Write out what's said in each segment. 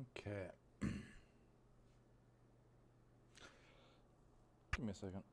Okay. Give me a second.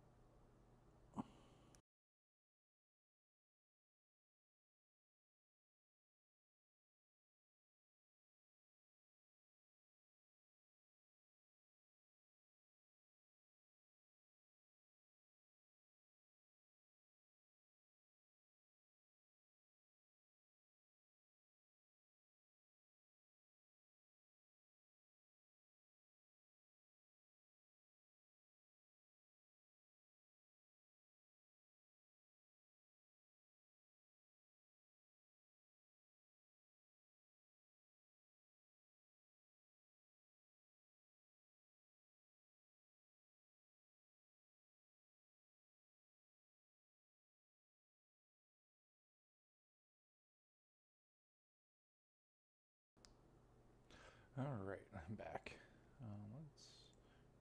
All right, I'm back. Let's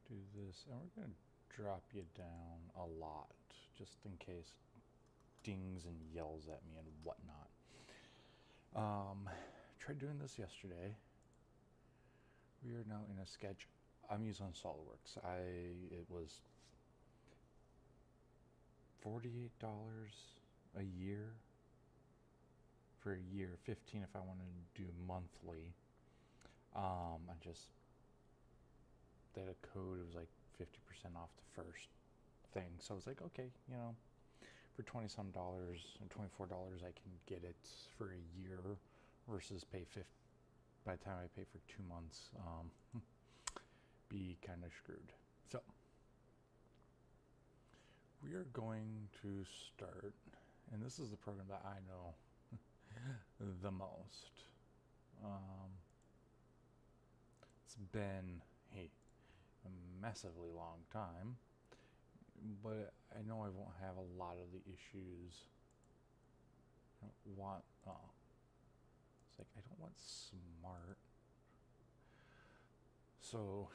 do this, and we're going to drop you down a lot, just in case dings and yells at me and whatnot. Tried doing this yesterday. We are now in a sketch. I'm using SolidWorks. It was $48 a year for a year, 15 if I wanted to do monthly. I just they had a code. It was like 50% off the first thing. So I was like, okay, for 20 some dollars and $24, I can get it for a year versus pay 50. By the time I pay for 2 months, be kind of screwed. So we are going to start, and this is the program that I know the most. It's been a massively long time, but I know I won't have a lot of the issues. I don't want, it's like I don't want smart. So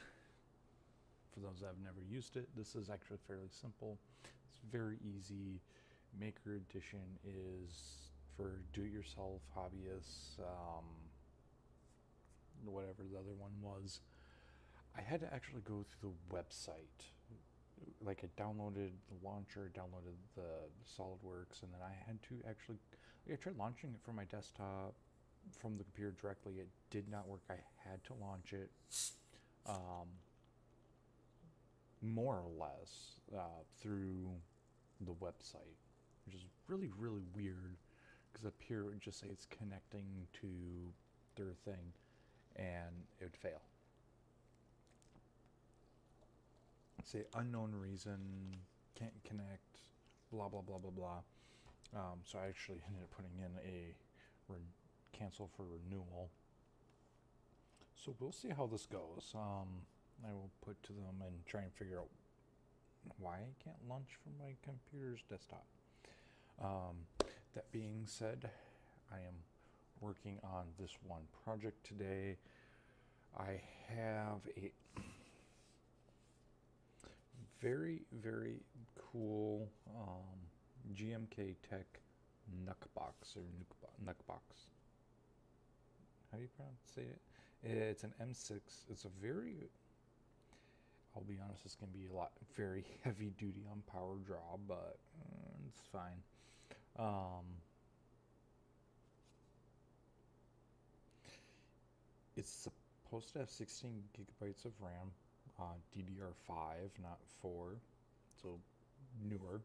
for those that have never used it, this is actually fairly simple. It's very easy. Maker Edition is for do-it-yourself hobbyists, whatever the other one was. I had to actually go through the website. Like, I downloaded the launcher, downloaded the SolidWorks, and then I had to actually, I tried launching it from my desktop from the computer directly. It did not work. I had to launch it, more or less, through the website, which is really, really weird, because up here it would just say it's connecting to their thing, and it would fail. Say unknown reason, can't connect, blah blah blah blah blah. So I actually ended up putting in a cancel for renewal. So we'll see how this goes. I will put to them and try and figure out why I can't launch from my computer's desktop. That being said, I am working on this one project today. I have a very, very cool GMK Tech Nuckbox, or Nuckbox. How do you pronounce it? It's an M6. It's a very, I'll be honest, it's going to be very heavy duty on power draw, but it's fine. It's supposed to have 16 gigabytes of RAM, DDR5, not 4, so newer.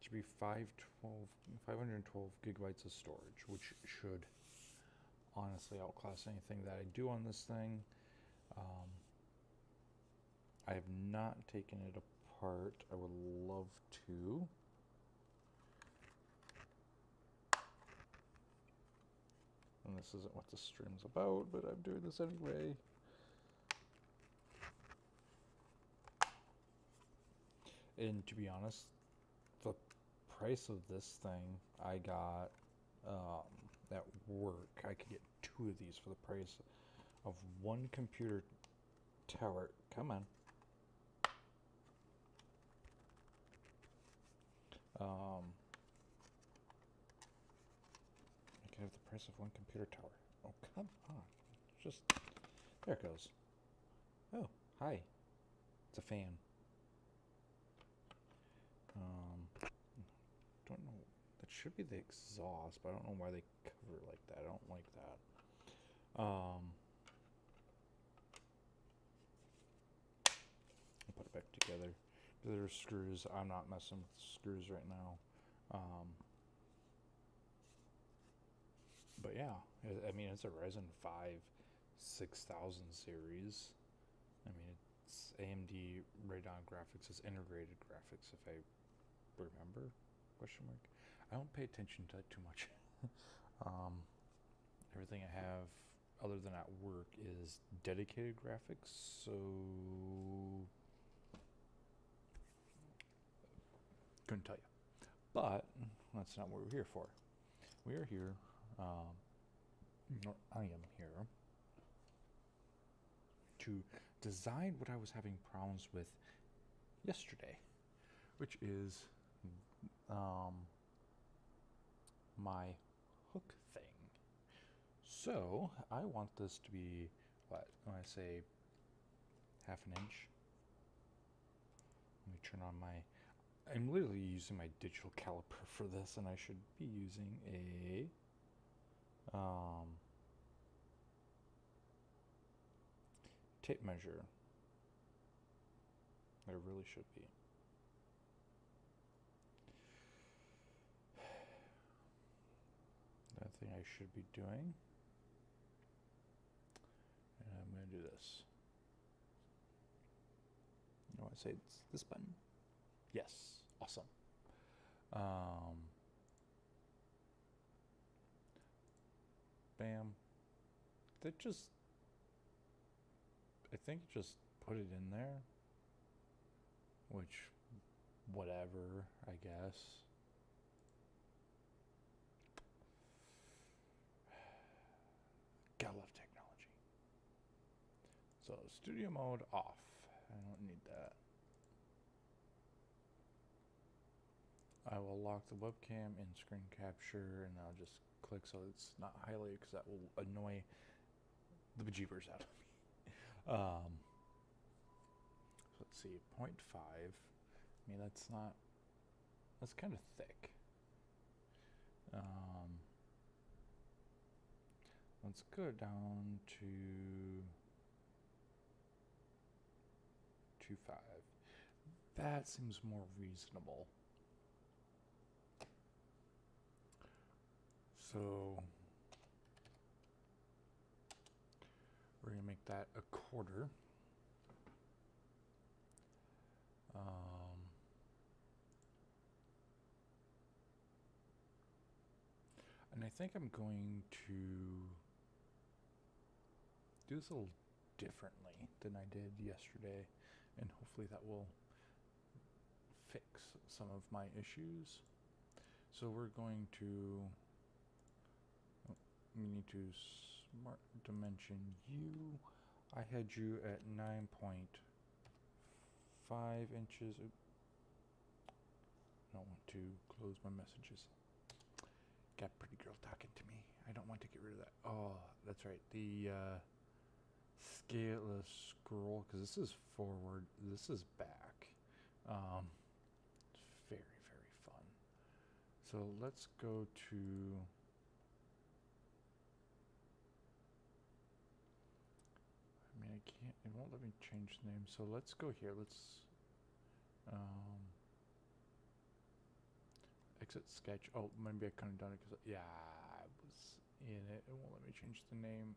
Should be 512 gigabytes of storage, which should honestly outclass anything that I do on this thing. I have not taken it apart. I would love to. And this isn't what the stream's about, but I'm doing this anyway. And to be honest, the price of this thing I got at work, I could get 2 of these for the price of one computer tower. Come on. I could have the price price of one computer tower. Oh, come on. Just, there it goes. Oh, hi. It's a fan. Don't know. That should be the exhaust, but I don't know why they cover it like that. I don't like that. I'll put it back together. There's screws. I'm not messing with the screws right now. But yeah, I mean, it's a Ryzen 5 6000 series. I mean, it's AMD Radeon graphics. It's integrated graphics, if I remember, question mark. I don't pay attention to that too much. Everything I have other than at work is dedicated graphics, so couldn't tell you. But that's not what we're here for. We are here, or I am here, to design what I was having problems with yesterday, which is my hook thing. So I want this to be, what, when I say half an inch, let me turn on my, I'm literally using my digital caliper for this, and I should be using a tape measure. I really should be. That thing I should be doing. And I'm going to do this. You want to say it's this button? Yes. Awesome. Bam. That just, I think just put it in there. Which, whatever, I guess. Gotta love technology. So, studio mode off. I don't need that. I will lock the webcam in screen capture, and I'll just click so it's not highlighted, because that will annoy the bejeebers out of me. So let's see, 0.5. I mean, that's not, that's kind of thick. Let's go down to 2.5. That seems more reasonable. So we're going to make that a quarter. And I think I'm going to do this a little differently than I did yesterday, and hopefully that will fix some of my issues. So we're going to, we need to smart dimension you. I had you at 9.5 inches. I don't want to close my messages. Got pretty girl talking to me. I don't want to get rid of that. Oh, that's right. The scale scroll, because this is forward, this is back. It's very, very fun. So let's go to, I mean, I can't, it won't let me change the name. So let's go here. Let's exit sketch. Oh, maybe I couldn't have done it because, yeah, I was in it. It won't let me change the name.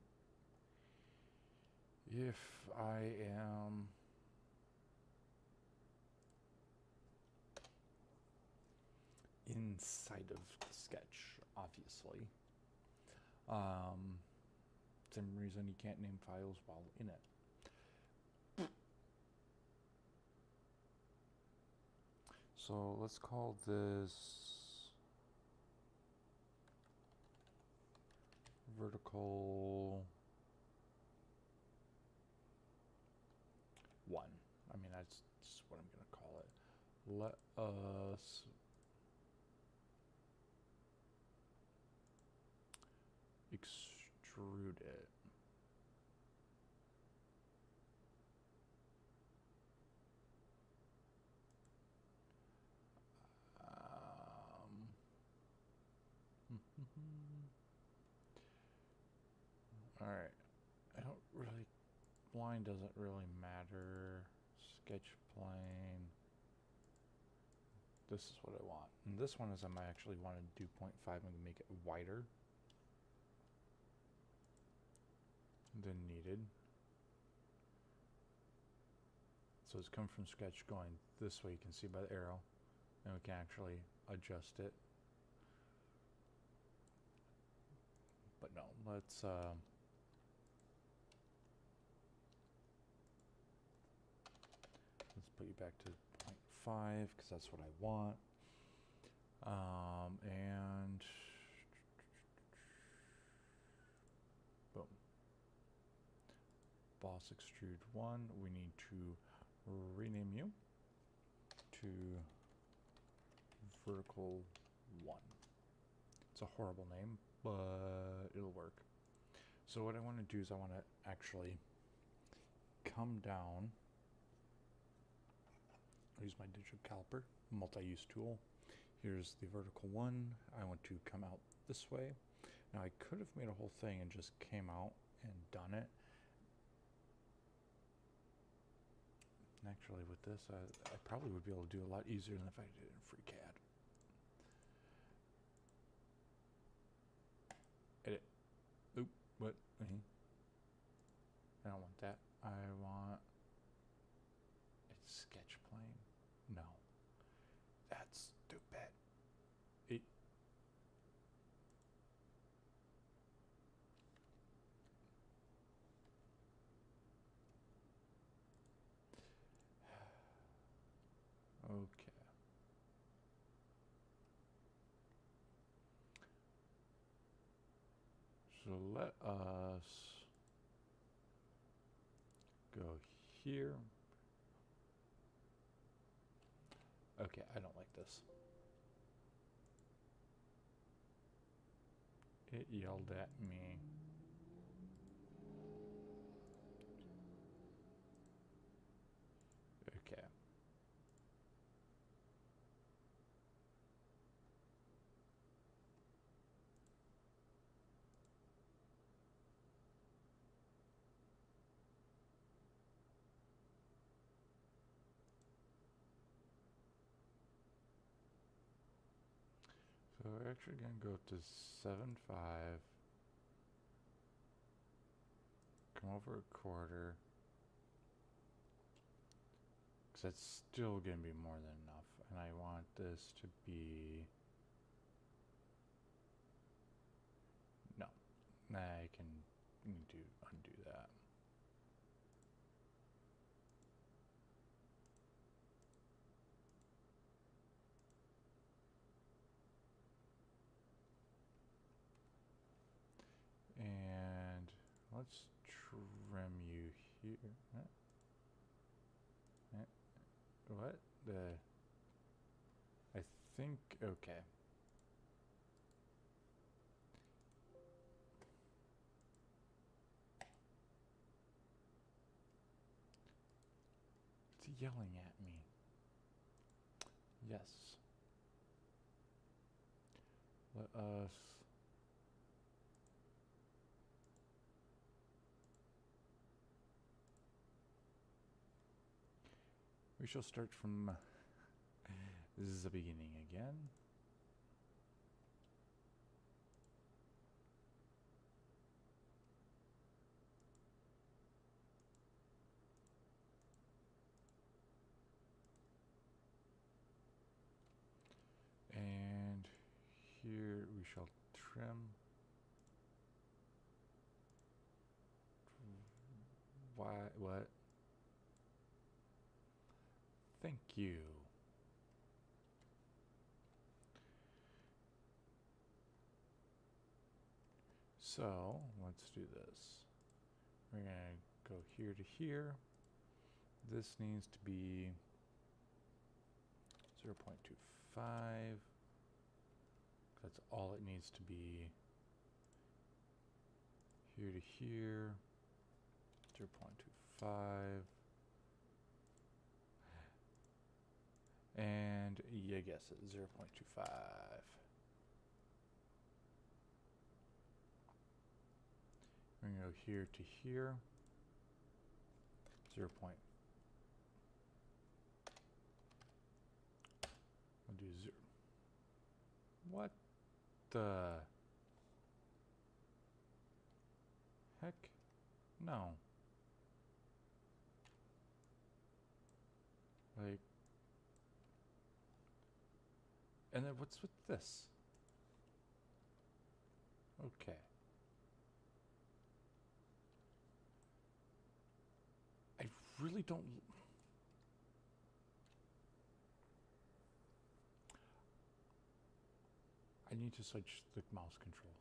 If I am inside of the sketch, obviously. Same reason you can't name files while in it. So let's call this vertical 1. I mean, that's just what I'm going to call it. Let us extrude it. All right. I don't really. Line doesn't really matter. Sketch plane. This is what I want. And this one is I might actually want to do 0.5 and make it wider than needed. So it's come from sketch going this way, you can see by the arrow, and we can actually adjust it. But no, let's put you back to 0.5 because that's what I want. And boom. Boss extrude 1, we need to rename you to vertical 1. It's a horrible name, but it'll work. So what I want to do is I want to actually come down. I'll use my digital caliper, multi-use tool. Here's the vertical 1. I want to come out this way. Now I could have made a whole thing and just came out and done it. Actually, with this, I probably would be able to do a lot easier than if I did it in FreeCAD. Edit. Oop, what? I don't want that. I want a sketch plane. No. That's stupid. Okay. So let us go here. Okay, I don't like this. It yelled at me. Okay. So we're actually going to go to 7.5. Come over a quarter. Because that's still going to be more than enough. And I want this to be... No. I can undo that. And let's trim you here. What? I think, okay. It's yelling at me. Yes. Let us... We shall start from the beginning again. And here we shall trim. Why? What? Thank you. So let's do this. We're going to go here to here. This needs to be 0.25. That's all it needs to be here to here, 0.25. And yeah, guess it, 0.25. We're going to go here to here, 0. I'll do 0. What the heck? No. Like, and then what's with this? Okay. I really don't. I need to switch the mouse controls.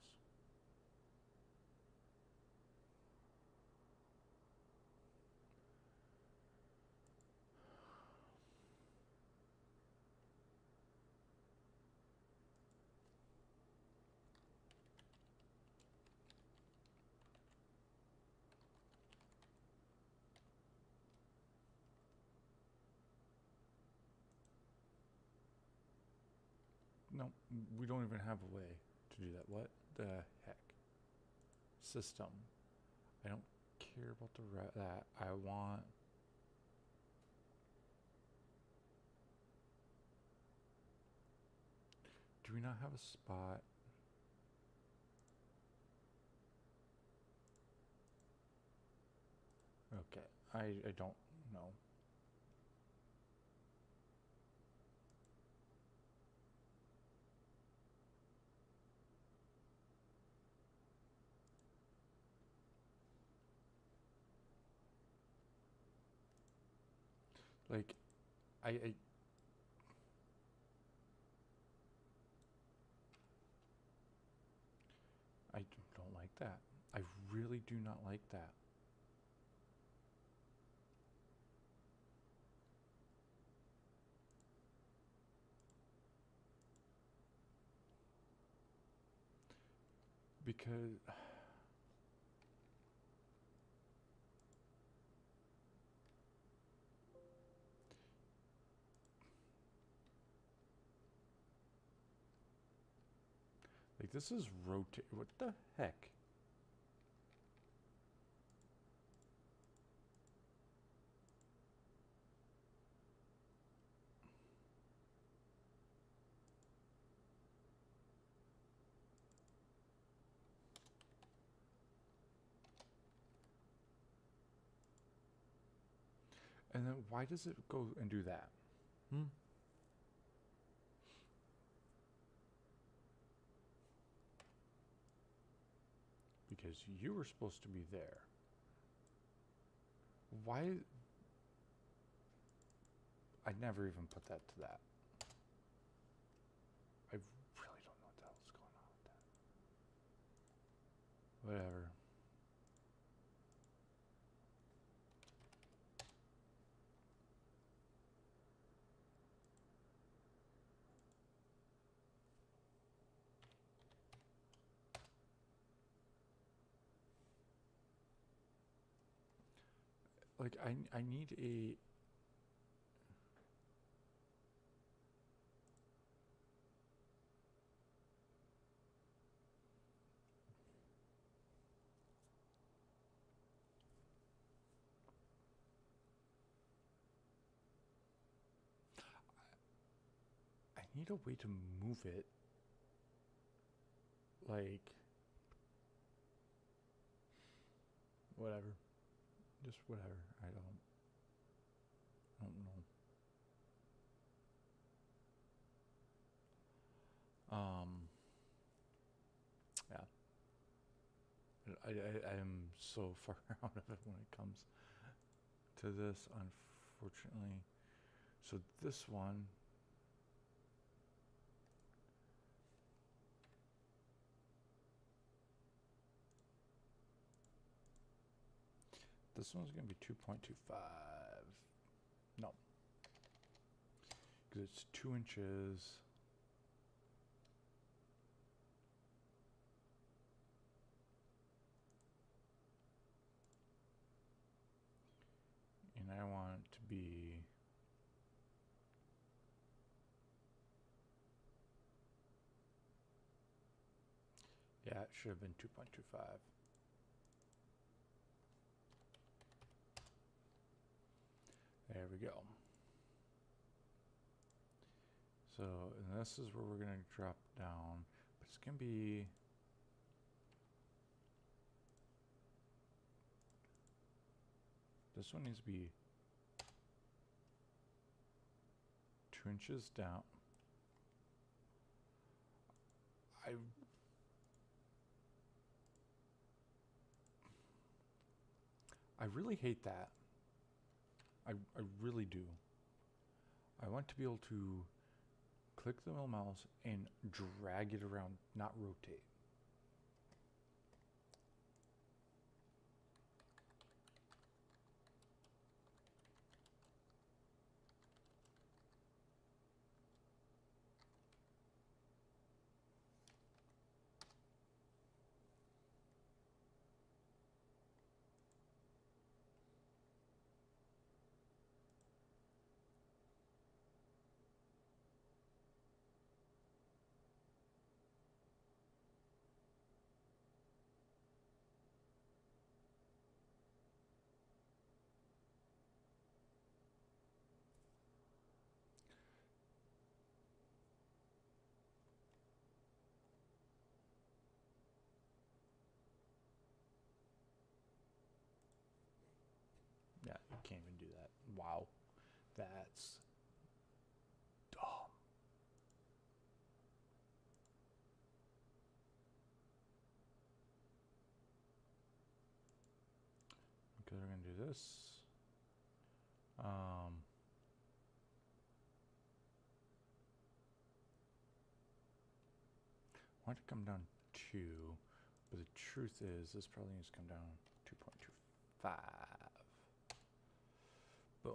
No, we don't even have a way to do that. What the heck? System. I don't care about that. I want. Do we not have a spot? Okay, I don't know. Like, I don't like that. I really do not like that. Because like this is rotate. What the heck? And then why does it go and do that? Because you were supposed to be there. Why? I never even put that to that. I really don't know what the hell's going on with that. Whatever. Like, I need a... I need a way to move it. Like... Whatever. Just whatever. I don't know. Yeah. I am so far out of it when it comes to this, unfortunately. So this one... This one's going to be 2.25. No. Because it's 2 inches. Yeah, it should have been 2.25. There we go. So, and this is where we're going to drop down, but it's going to be this one needs to be 2 inches down. I really hate that. I really do. I want to be able to click the middle mouse and drag it around, not rotate. Yeah, you can't even do that. Wow. That's dumb. Okay, we're going to do this. I want to come down 2, but the truth is this probably needs to come down 2.25. Boom.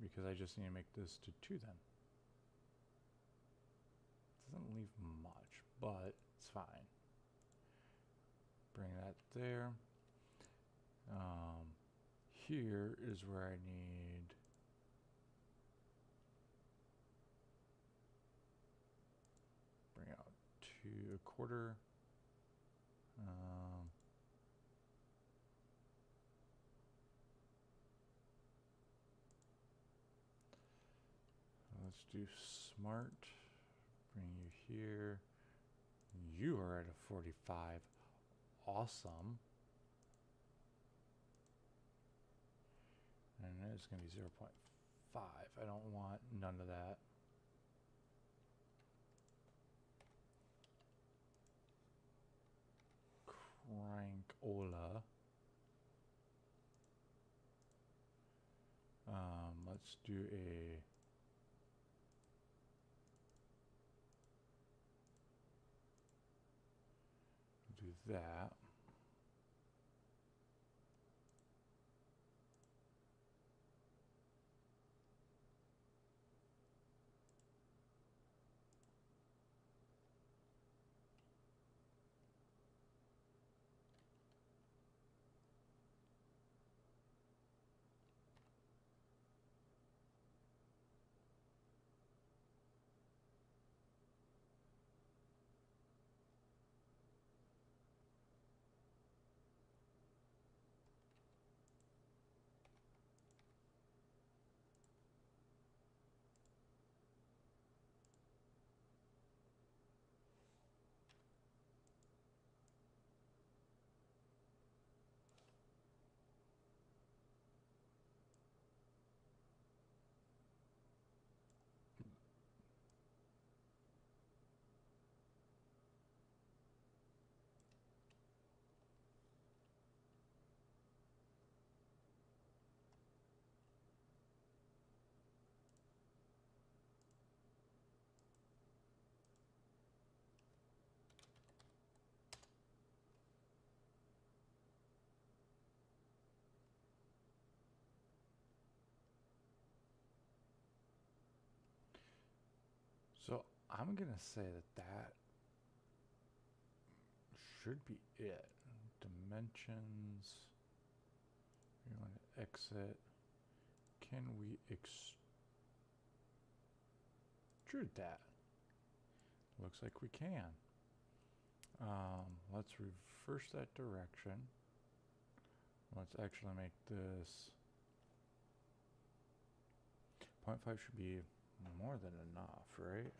Because I just need to make this to 2 then. Doesn't leave much, but it's fine. Bring that there. Here is where I need bring out to 1/4. Let's do smart. Bring you here. You are at a 45. Awesome. And it's going to be 0.5. I don't want none of that. Crankola. Let's do that. So I'm going to say that should be it. Dimensions. We want to exit. Can we extrude that? Looks like we can. Let's reverse that direction. Let's actually make this 0.5 should be more than enough, right?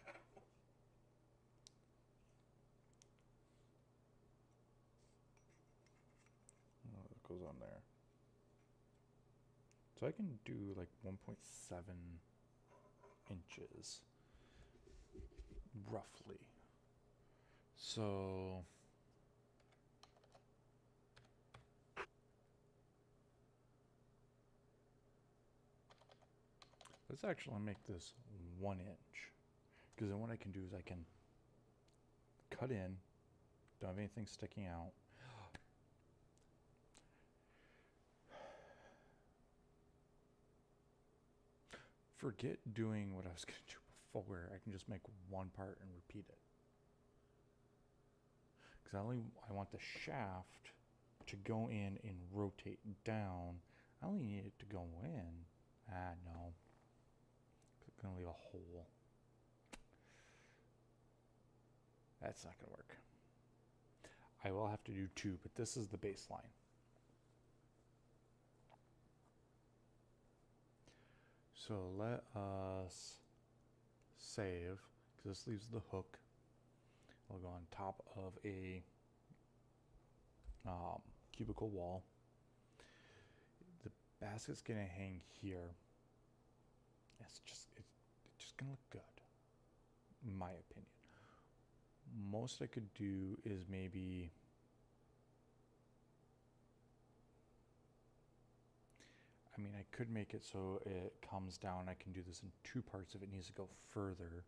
Oh, that goes on there. So I can do like 1.7 inches, roughly. So let's actually make this 1 inch, because then what I can do is I can cut in, don't have anything sticking out. Forget doing what I was going to do before. I can just make one part and repeat it. Because I want the shaft to go in and rotate down. I only need it to go in. No. I'm going to leave a hole. That's not going to work. I will have to do 2, but this is the baseline. So let us save, because this leaves the hook. I'll go on top of a cubicle wall. The basket's gonna hang here. It's just gonna look good, in my opinion. Most I could do is maybe I could make it so it comes down. I can do this in 2 parts if it needs to go further.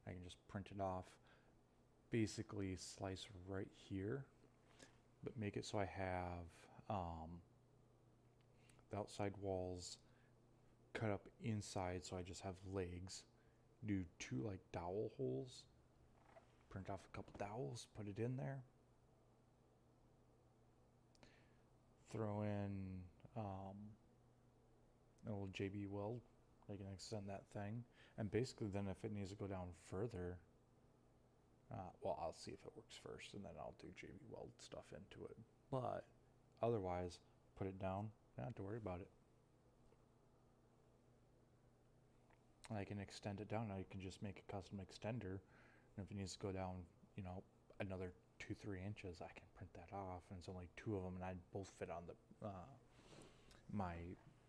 I can just print it off, basically slice right here, but make it so I have the outside walls cut up inside, so I just have legs. Do 2 like dowel holes, print off a couple dowels, put it in there, throw in a little JB weld. I can extend that thing, and basically then if it needs to go down further, well, I'll see if it works first, and then I'll do JB weld stuff into it. But otherwise, put it down. Not have to worry about it. I can extend it down. I can just make a custom extender, and if it needs to go down, another 2-3 inches, I can print that off. And it's only 2 of them, and I both fit on the my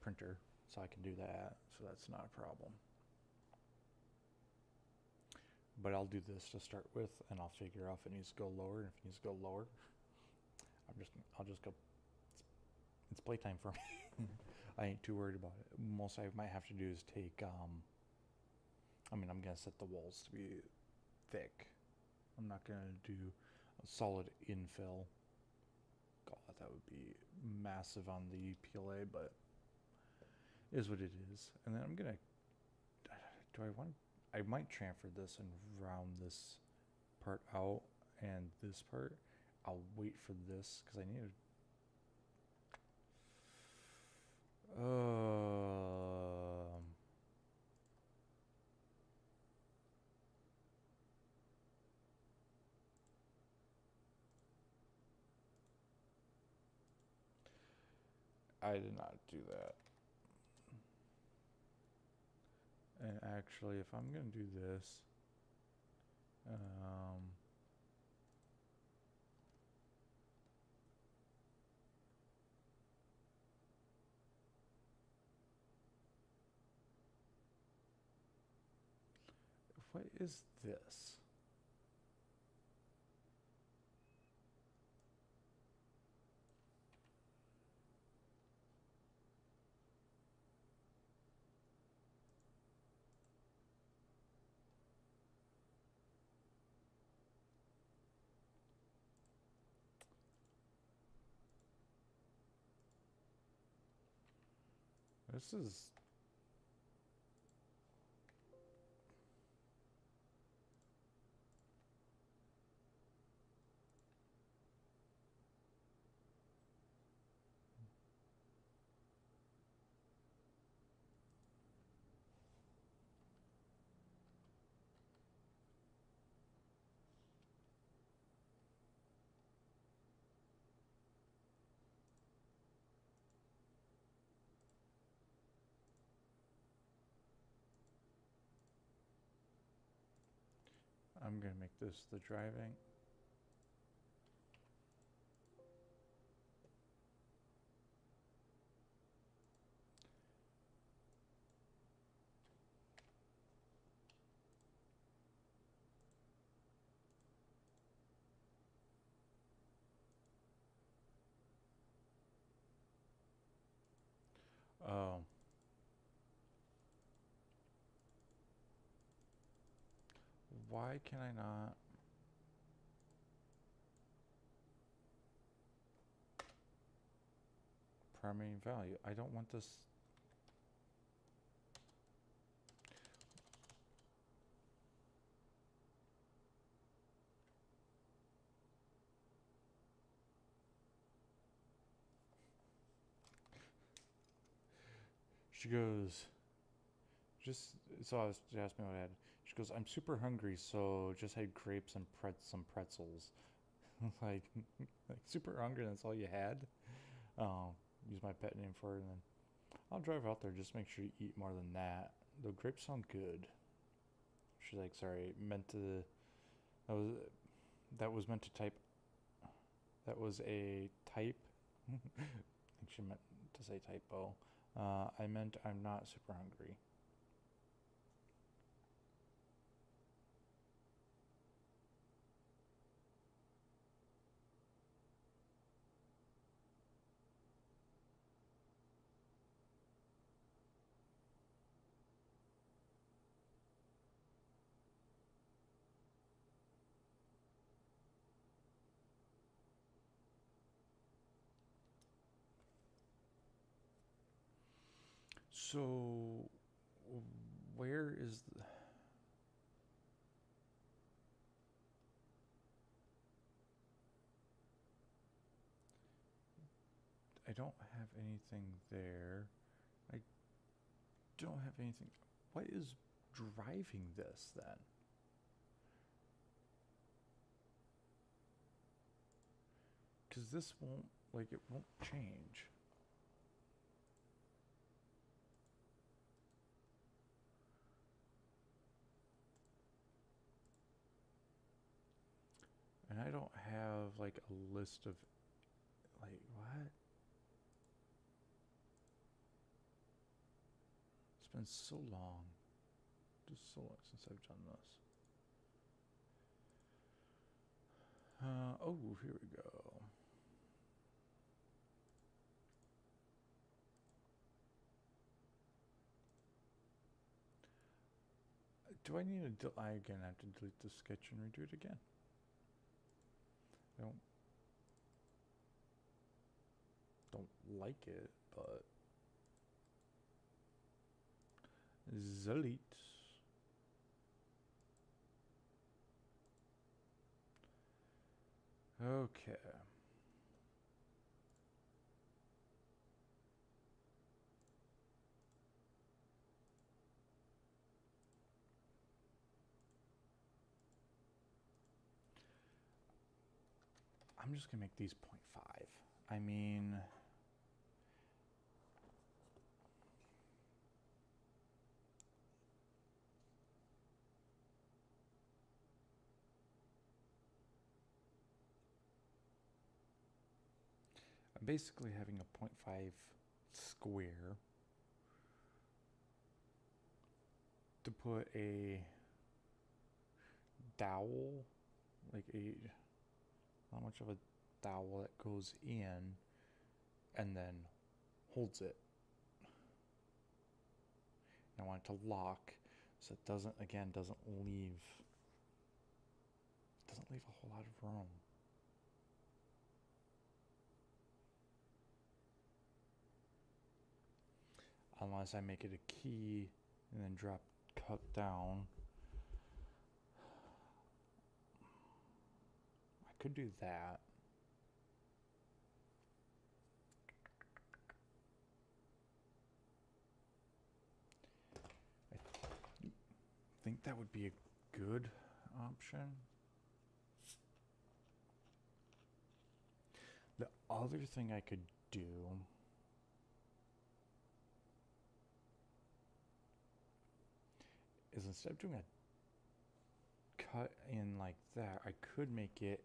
printer, so I can do that. So that's not a problem. But I'll do this to start with, and I'll figure out if it needs to go lower. And if it needs to go lower, I'll just go. It's playtime for me. I ain't too worried about it. Most I might have to do is take. I'm gonna set the walls to be thick. I'm not gonna do a solid infill. God, that would be massive on the PLA, but it is what it is. And then I'm gonna. I might transfer this and round this part out and this part. I'll wait for this because I need to. I did not do that. And actually, if I'm gonna do this, what is this? This is. I'm going to make this the driving. Oh. Why can I not? Primary value. I don't want this. She goes, so I was, she asked me what I had. She goes, I'm super hungry, so just had grapes and some pretzels. like, like super hungry, that's all you had? Use my pet name for it, and then I'll drive out there, just make sure you eat more than that. The grapes sound good. She's like, sorry, that was, that was meant to type, that was a type. I think she meant to say typo. I meant I'm not super hungry. So, where is the... I don't have anything there. I don't have anything. What is driving this then? Because this won't, like, it won't change. And I don't have, like, a list of, like, what? It's been so long. Just so long since I've done this. Oh, here we go. Do I need to, I again have to delete the sketch and redo it again. I don't like it, but delete. Okay. I'm just gonna make these 0.5. I mean, I'm basically having a 0.5 square to put a dowel, like a, how much of a dowel that goes in and then holds it. And I want it to lock so it doesn't leave a whole lot of room. Unless I make it a key and then cut down. I could do that. I think that would be a good option. The other thing I could do is instead of doing a cut in like that, I could make it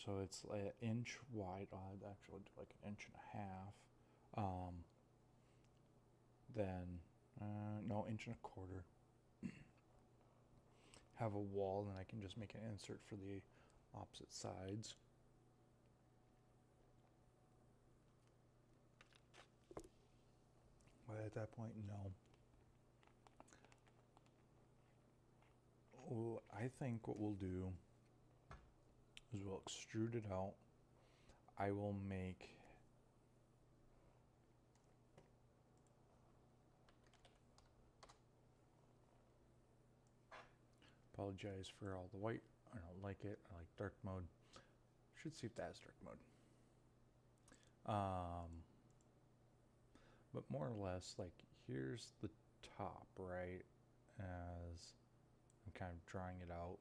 so it's like an inch wide. I'd actually do like an inch and a half. Then, no, inch and a quarter. Have a wall, and I can just make an insert for the opposite sides. But at that point, no. Well, I think what we'll do is we'll extrude it out. I will make apologize for all the white. I don't like it. I like dark mode. Should see if that has dark mode. But more or less, like, here's the top, right? As I'm kind of drawing it out.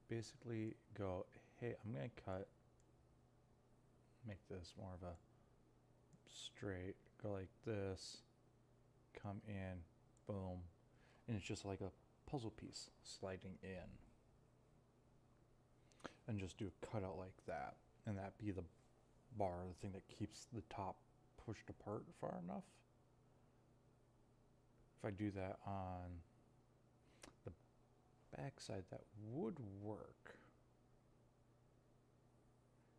Basically go, hey, I'm going to cut, make this more of a straight, go like this, come in, boom, and it's just like a puzzle piece sliding in. And just do a cutout like that, and that be the bar, the thing that keeps the top pushed apart far enough. If I do that on the back side, that would work.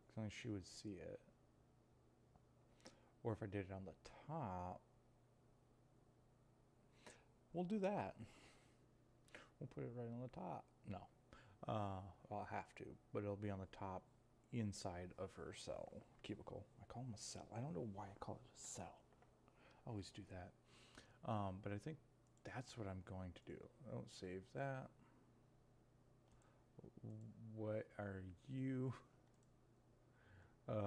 Because only she would see it. Or if I did it on the top, we'll do that. We'll put it right on the top. No. I'll have to, but it'll be on the top inside of her cell, cubicle. I call them a cell. I don't know why I call it a cell. I always do that. But I think that's what I'm going to do. I'll save that. What are you? We're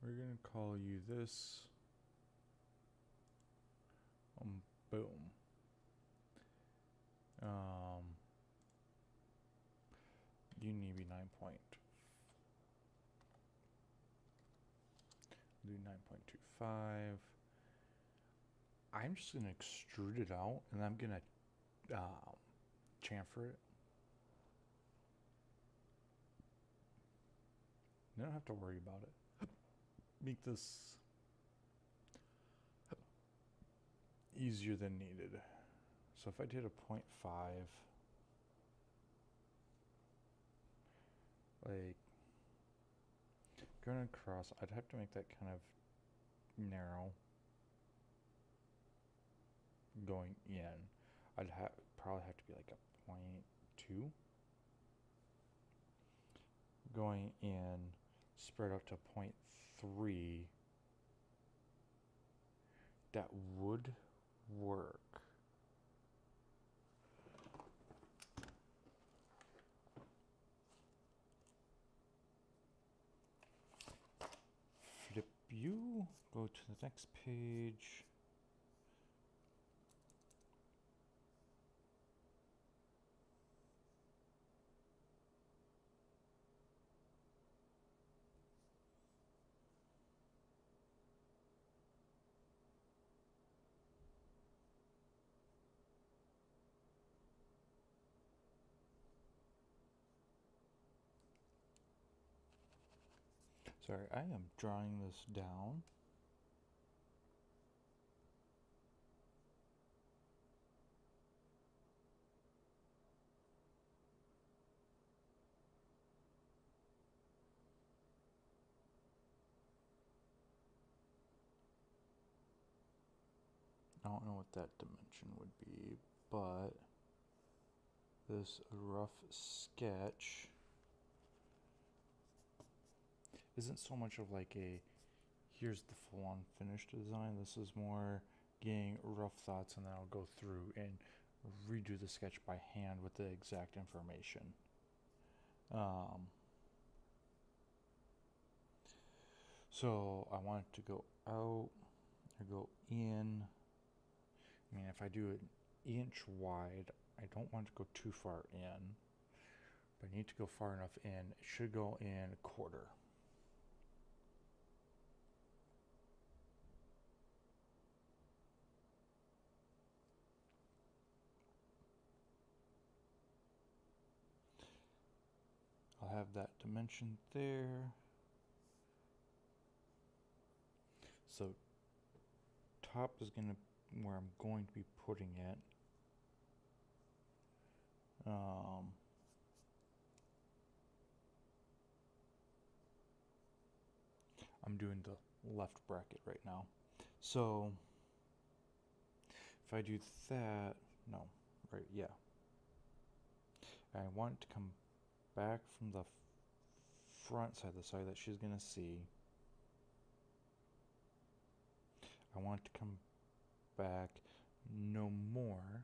going to call you this. Boom. You need to be 9 point. Do 9.25. I'm just going to extrude it out, and I'm going to chamfer it. You don't have to worry about it. Make this easier than needed. So if I did a 0.5, like going across, I'd have to make that kind of narrow going in. I'd probably have to be like a 0.2 going in, spread out to 0.3. That would work. Flip you, go to the next page. Sorry, I am drawing this down. I don't know what that dimension would be, but this rough sketch isn't so much of like a here's the full-on finished design. This is more getting rough thoughts, and then I'll go through and redo the sketch by hand with the exact information. So I want it to go out or go in. I mean, if I do an inch wide, I don't want it to go too far in, but I need to go far enough in. It should go in a quarter. have that dimension there. So top is going to where I'm going to be putting it. I'm doing the left bracket right now. So if I do that, no, right, yeah. I want it to come back from the front side, the side that she's gonna see. I want it to come back no more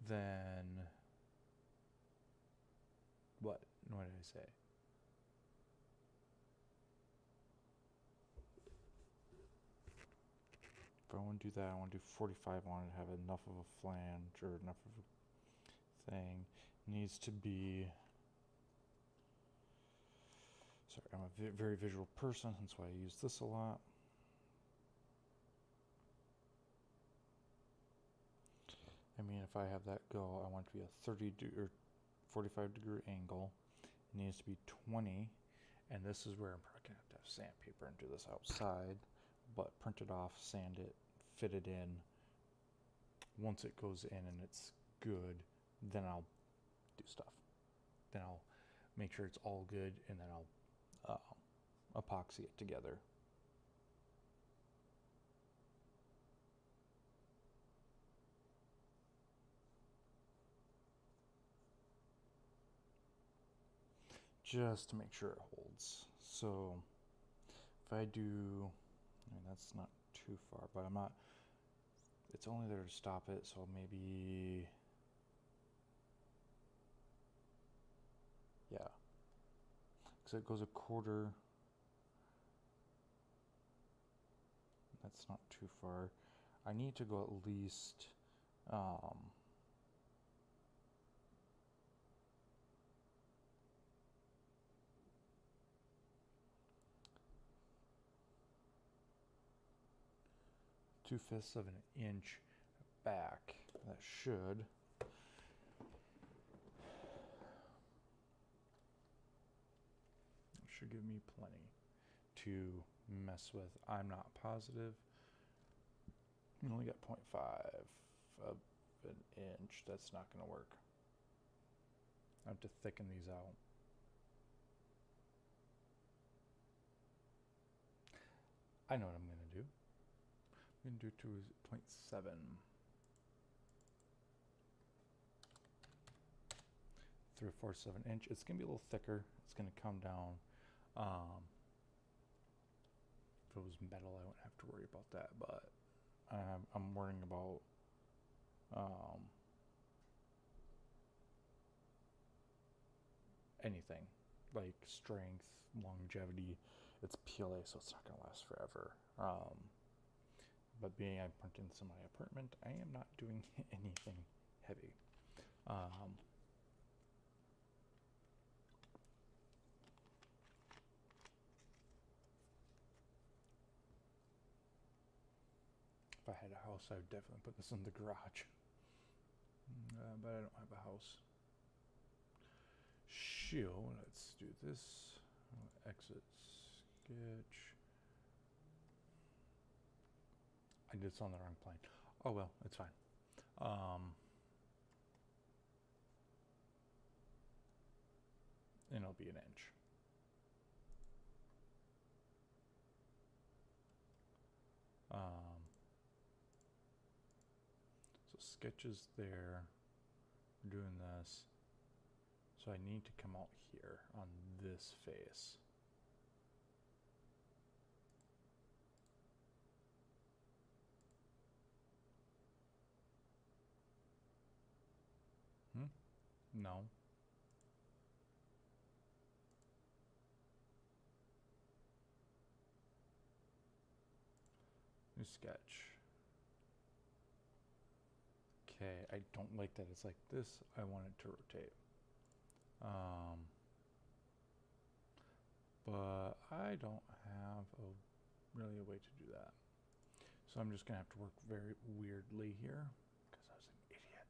than what? What did I say? If I want to do that, I want to do 45. I want to have enough of a flange or enough of a thing. It needs to be. Sorry, I'm a very visual person, that's why I use this a lot. I mean, if I have that go, I want it to be a 30 or 45 degree angle. It needs to be 20, and this is where I'm probably gonna have to have sandpaper and do this outside, but print it off, sand it, fit it in. Once it goes in and it's good, then I'll do stuff. Then I'll make sure it's all good, and then I'll epoxy it together. Just to make sure it holds. So if I do, I mean, that's not too far, but I'm not, it's only there to stop it, so maybe, yeah, because it goes a quarter. That's not too far. I need to go at least 2/5 of an inch back. That should give me plenty to mess with. I'm not positive. We only got 0.5 of an inch. That's not going to work. I have to thicken these out. I know what I'm going to do. I'm going to do 2.7. 3/4 of an inch. It's going to be a little thicker. It's going to come down. If it was metal, I wouldn't have to worry about that, but I'm worrying about anything like strength, longevity. It's PLA, so it's not going to last forever. But being I'm printing this in my apartment, I am not doing anything heavy. If I had a house, I would definitely put this in the garage. But I don't have a house. Let's do this. Exit sketch. I did this on the wrong plane. Oh well, it's fine. And it'll be an inch. So sketches there. We're doing this. So I need to come out here on this face. No. New sketch. Okay, I don't like that it's like this. I want it to rotate. But I don't have really a way to do that. So I'm just gonna have to work very weirdly here because I was an idiot.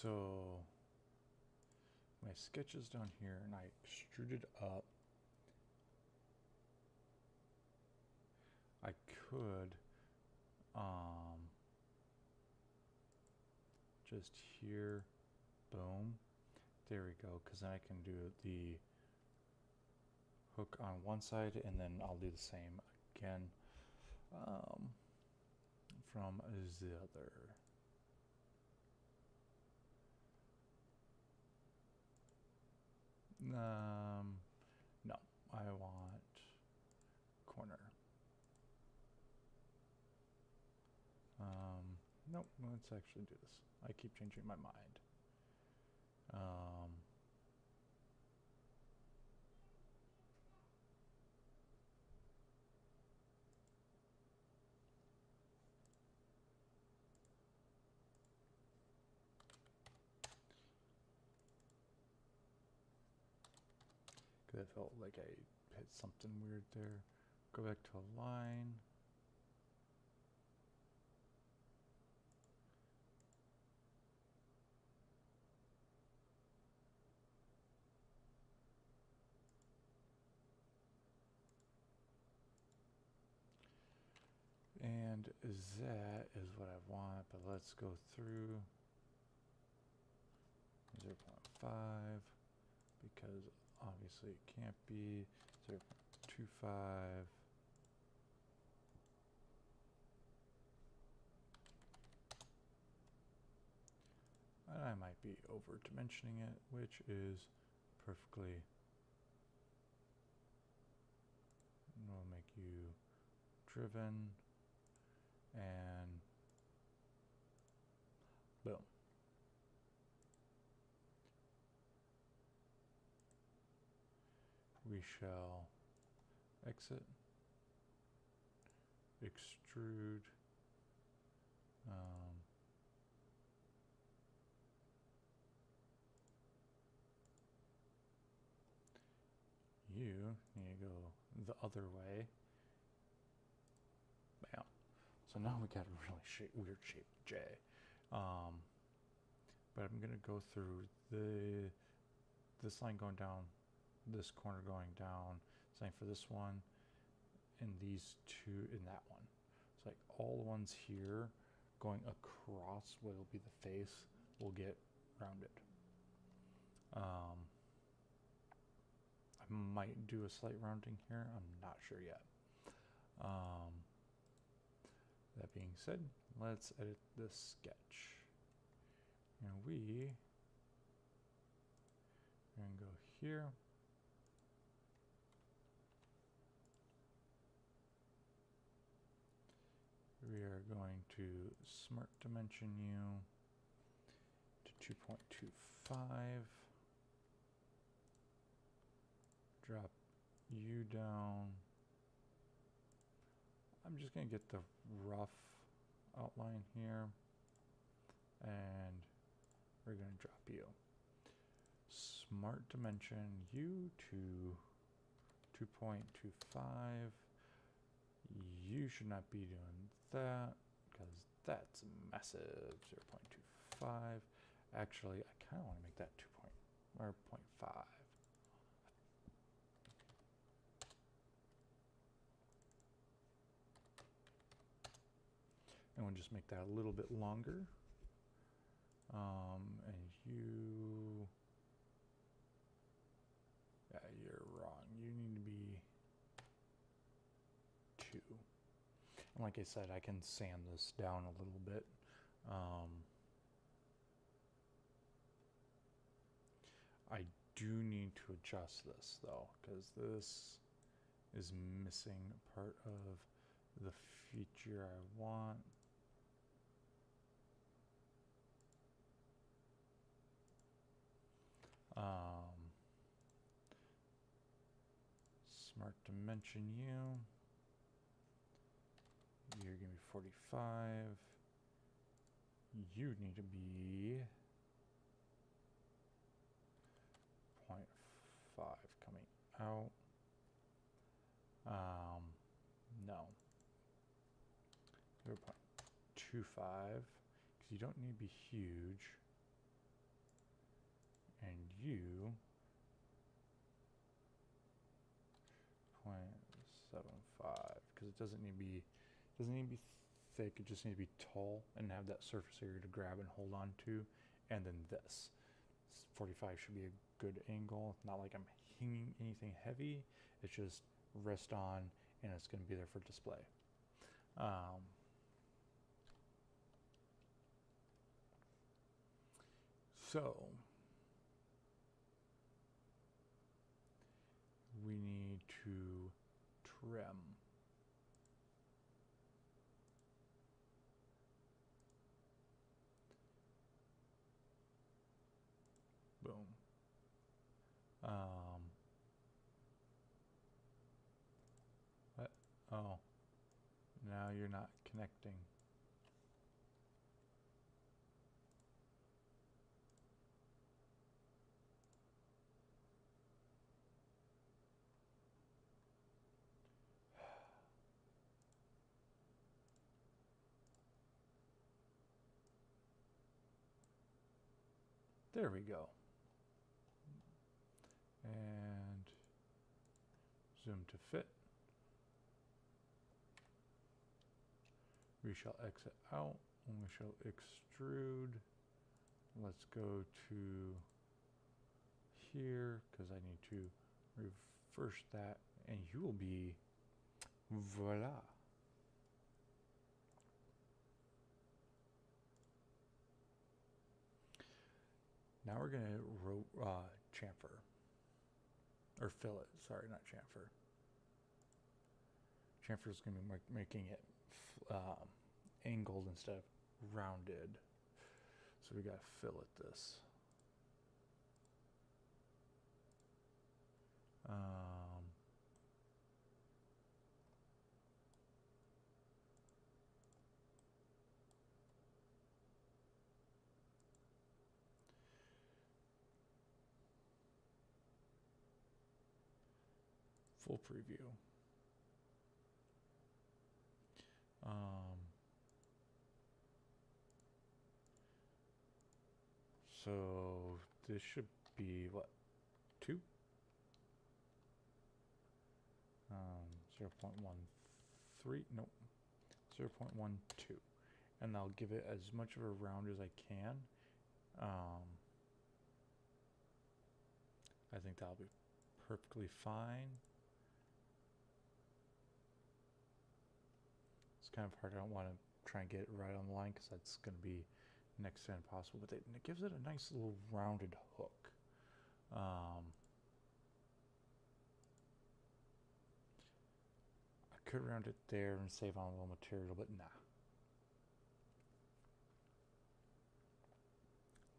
So my sketch is down here and I extruded up. I could just here, boom, there we go, because then I can do the hook on one side and then I'll do the same again from the other. No, I want corner. Nope, let's actually do this. I keep changing my mind. Because I felt like I hit something weird there. Go back to a line. And that is what I want, but let's go through 0.5 because obviously it can't be 0.25. And I might be over dimensioning it, which is perfectly, will make you driven, and boom. We shall exit, extrude, you need to go the other way. Bam. So now we got a really weird shaped J. But I'm going to go through this line going down, this corner going down, same for this one, and these two in that one. So like all the ones here going across what will be the face will get rounded. I might do a slight rounding here. I'm not sure yet. That being said, let's edit this sketch. And we're going to go here. We are going to smart dimension you to 2.25. Drop you down. I'm just going to get the rough outline here. And we're going to drop you. Smart dimension you to 2.25. You should not be doing that because that's massive. 0.25. Actually, I kind of want to make that 0.5. And we'll just make that a little bit longer. And you, yeah, you're wrong. You need to be 2. And like I said, I can sand this down a little bit. I do need to adjust this though, because this is missing part of the feature I want. Smart dimension you. You're going to be 45. You need to be 0.5 coming out. No. 0.25 because you don't need to be huge. you 0.75 because it doesn't need to be thick. It just needs to be tall and have that surface area to grab and hold on to. And then this 45 should be a good angle. Not like I'm hanging anything heavy. It's just rest on, and it's going to be there for display. So we need to trim. Boom. What? Oh, now you're not connecting. There we go. And zoom to fit. We shall exit out and we shall extrude. Let's go to here because I need to reverse that, and you will be voila. Now we're going to chamfer. Or fillet, sorry, not chamfer. Chamfer is going to be making it angled instead of rounded. So we got to fillet this. Full preview. So this should be what, 2? 0.13, nope, 0.12. And I'll give it as much of a round as I can. I think that'll be perfectly fine. It's kind of hard. I don't want to try and get it right on the line because that's going to be next to impossible. But it gives it a nice little rounded hook. I could round it there and save on a little material, but nah.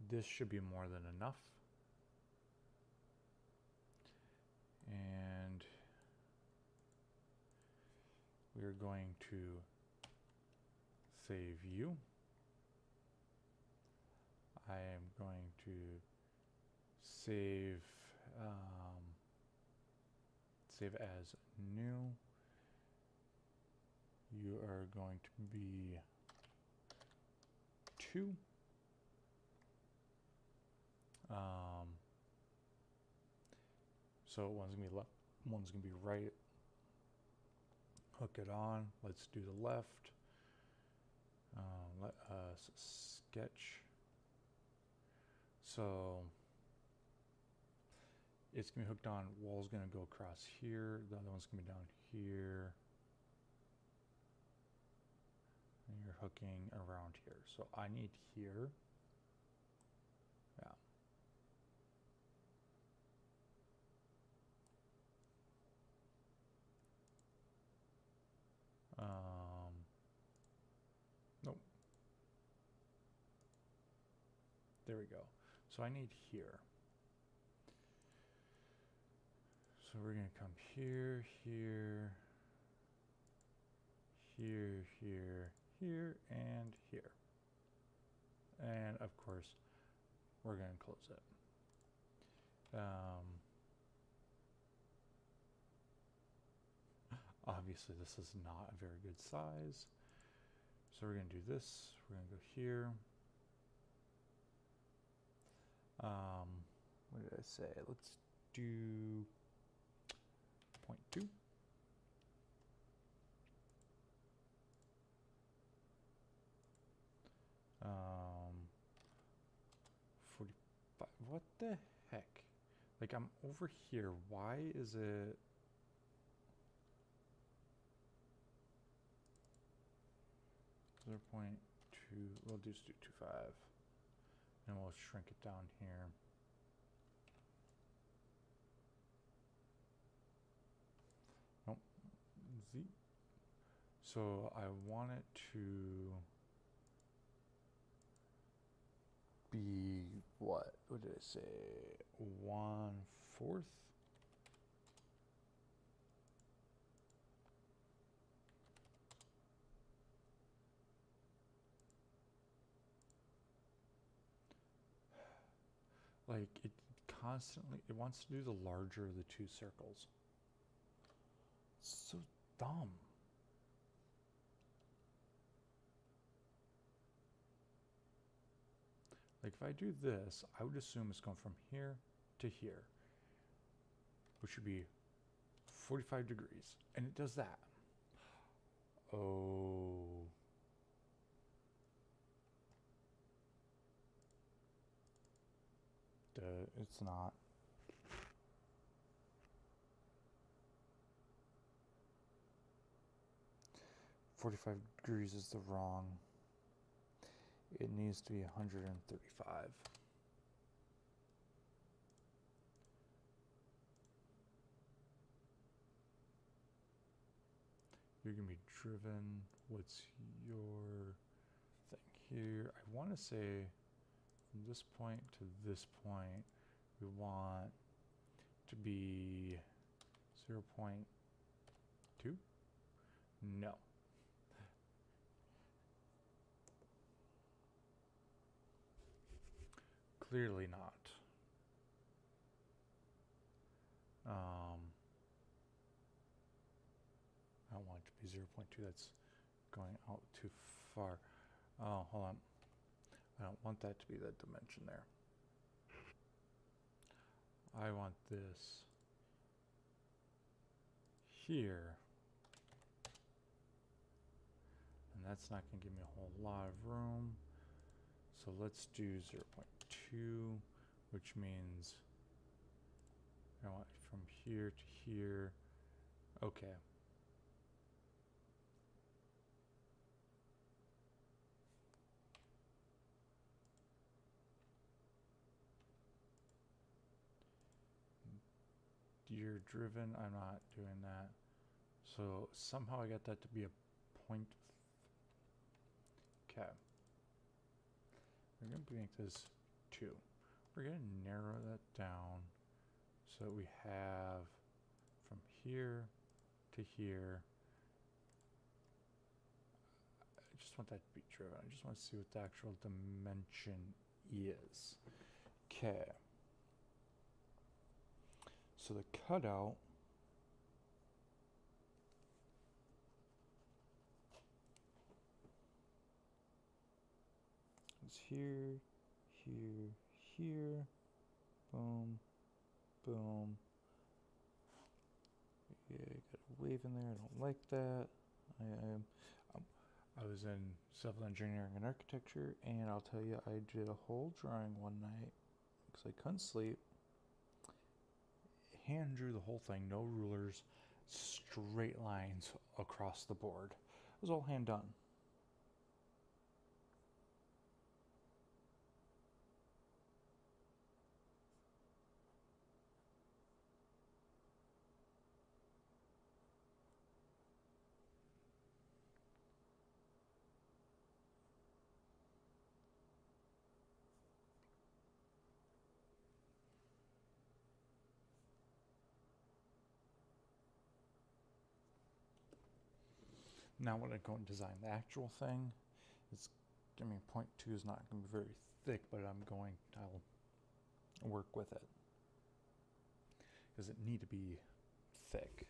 This should be more than enough. And we're going to save you. I am going to save as new. You are going to be 2. So one's gonna be left, one's gonna be right. Hook it on. Let's do the left. Let us sketch. So it's gonna be hooked on. Wall's gonna go across here. The other one's gonna be down here. And you're hooking around here. So I need here. Yeah. Nope. There we go. So I need here. So we're going to come here, here, here, here, here, and here. And of course, we're going to close it. Obviously, this is not a very good size. So we're going to do this. We're going to go here. what did I say? Let's do 0.2. Um, 45. What the heck? Like, I'm over here. Why is it? Zero point 0.2. We'll just do 2.5, and we'll shrink it down here. Nope. Z. So I want it to be what? What did I say? 1/4. Like, it constantly, it wants to do the larger of the two circles. It's so dumb. Like, if I do this, I would assume it's going from here to here, which would be 45 degrees. And it does that. Oh. It's not. "45 degrees" is the wrong. It needs to be 135. You're going to be driven. What's your thing here? I want to say from this point to this point, we want to be 0.2? No. Clearly not. I don't want it to be 0.2. That's going out too far. Oh, hold on. I don't want that to be the dimension there. I want this here. And that's not going to give me a whole lot of room. So let's do 0.2, which means I want from here to here. Okay. You're driven. I'm not doing that. So somehow I got that to be a point. Okay. We're going to make this 2. We're going to narrow that down so we have from here to here. I just want that to be driven. I just want to see what the actual dimension is. Okay. So the cutout is here, here, here. Boom, boom. Yeah, got a wave in there. I don't like that. I was in civil engineering and architecture, and I'll tell you, I did a whole drawing one night because I couldn't sleep. Hand drew the whole thing, no rulers, straight lines across the board. It was all hand done. Now when I go and design the actual thing, it's, I mean, 0.2 is not going to be very thick, but I'll work with it. Because it need to be thick.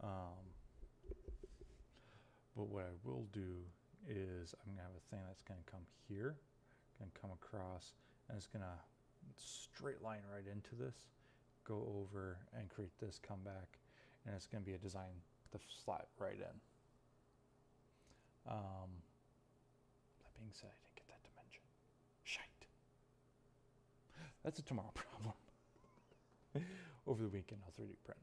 But what I will do is I'm going to have a thing that's going to come here, going to come across, and it's going to straight line right into this, go over and create this, come back, and it's going to be a design to slot right in. That being said, I didn't get that dimension. Shite. That's a tomorrow problem. Over the weekend, I'll 3D print.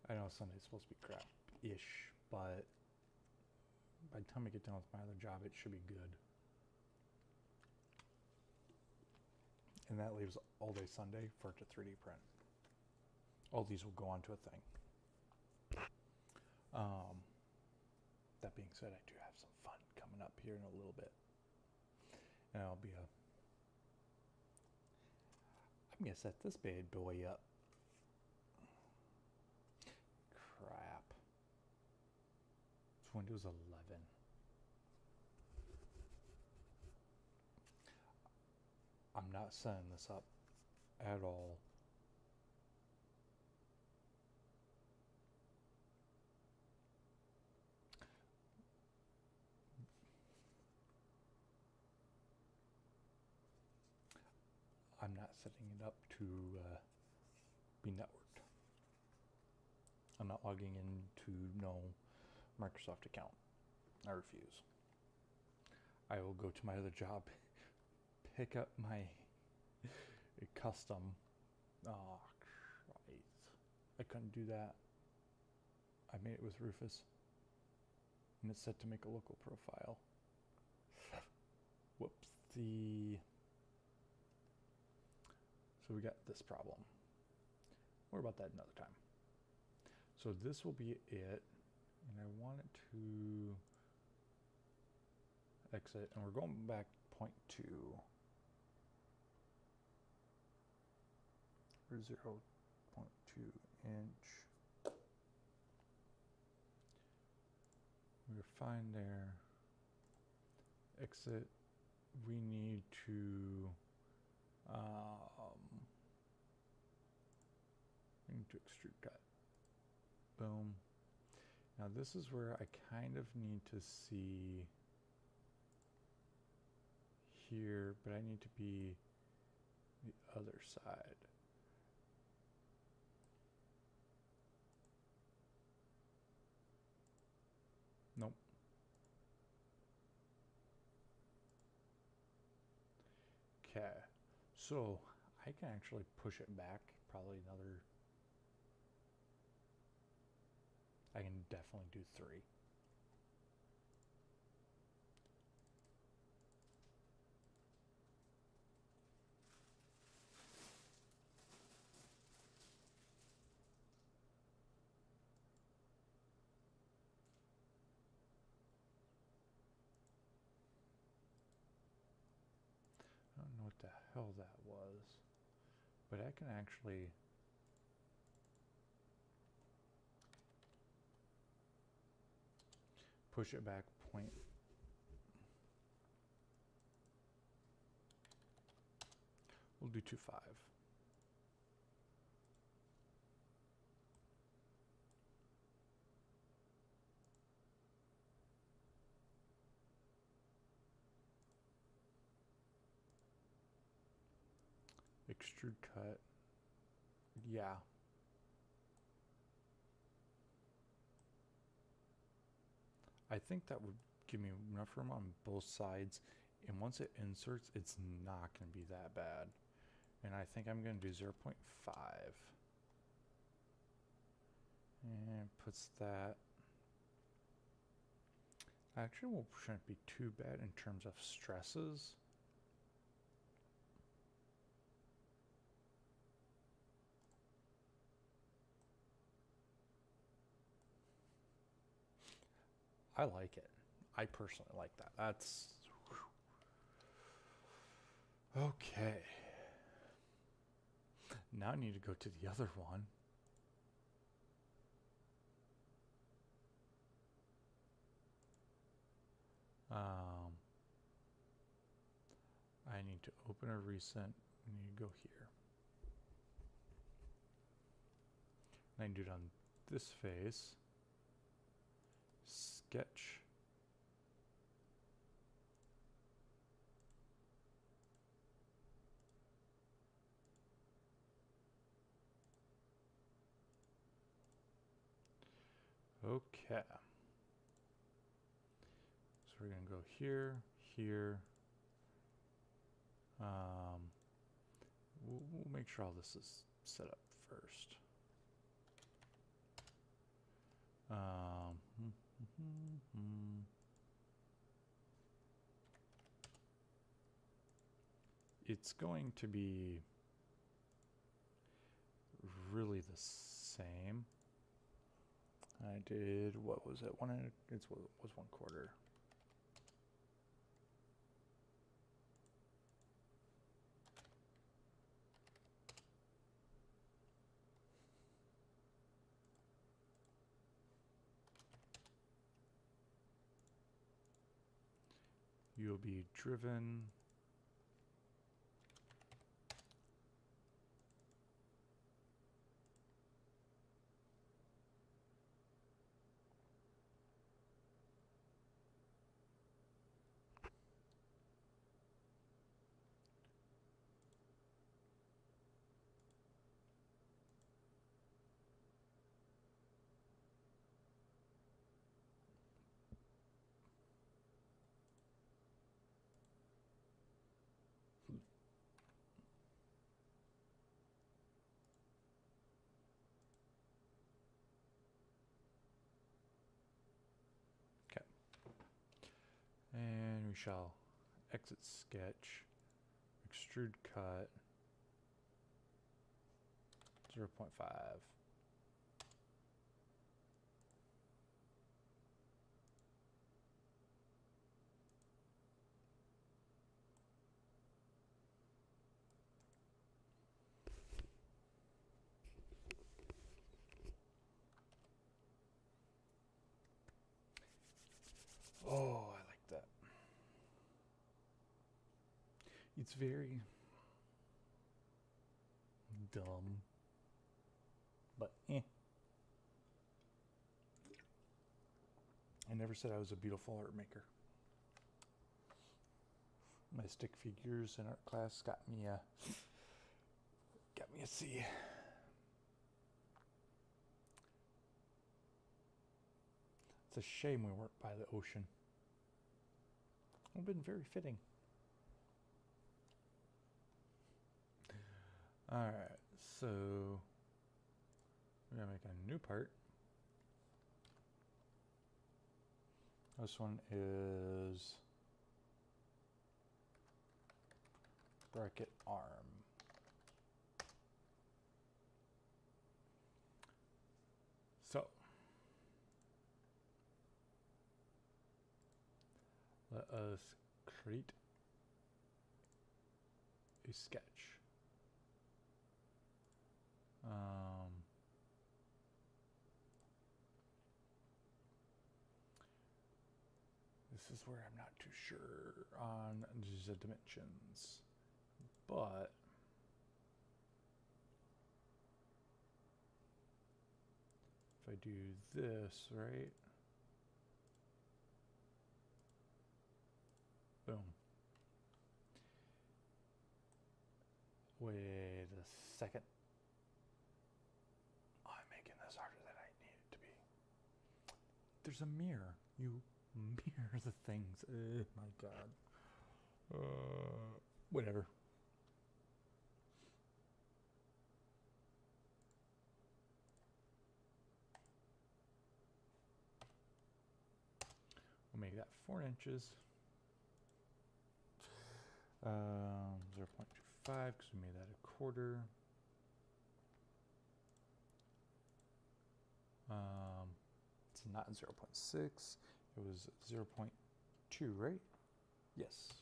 I know Sunday's supposed to be crap-ish, but by the time I get done with my other job, it should be good. And that leaves all day Sunday for it to 3D print. All these will go onto a thing. That being said, I do have some fun coming up here in a little bit. And I'm going to set this bad boy up. Crap. It's Windows 11. I'm not setting this up at all. I'm not setting it up to be networked. I'm not logging into no Microsoft account. I refuse. I will go to my other job, pick up my custom. Oh, Christ. I couldn't do that. I made it with Rufus. And it's set to make a local profile. Whoopsie. So we got this problem. More about that another time. So this will be it. And I want it to exit. And we're going back 0.2. For 0.2 inch. We're fine there. Exit. We need to extrude cut. Boom. Now this is where I kind of need to see here, but I need to be the other side. Nope. Okay. So I can actually push it back probably another. I can definitely do 3. I don't know what the hell that was, but I can actually push it back point. We'll do 2.5. Extrude cut. Yeah. I think that would give me enough room on both sides, and once it inserts, it's not going to be that bad. And I think I'm going to do 0.5. And puts that. Actually, shouldn't be too bad in terms of stresses. I like it. I personally like that. That's whew. Okay. Now I need to go to the other one. I need to open a recent. I need to go here. And I do it on this face. sketch. Okay. So we're going to go here, here. We'll make sure all this is set up first. It's going to be really the same. I did, what was it? It was 1/4. You'll be driven and we shall exit sketch, extrude cut 0.5. Oh, I like that. It's very dumb, but eh. I never said I was a beautiful art maker. My stick figures in art class got me a C. It's a shame we weren't by the ocean. It would have been very fitting. Alright, so we're going to make a new part. This one is bracket arm. So let us create a sketch. This is where I'm not too sure on the dimensions, but if I do this, right? Boom. Wait a second. I'm making this harder than I need it to be. There's a mirror. You mirror the things. My God. Whatever. We'll make that 4 inches. 0.25 because we made that a quarter. It's not 0.6. It was 0.2, right? Yes.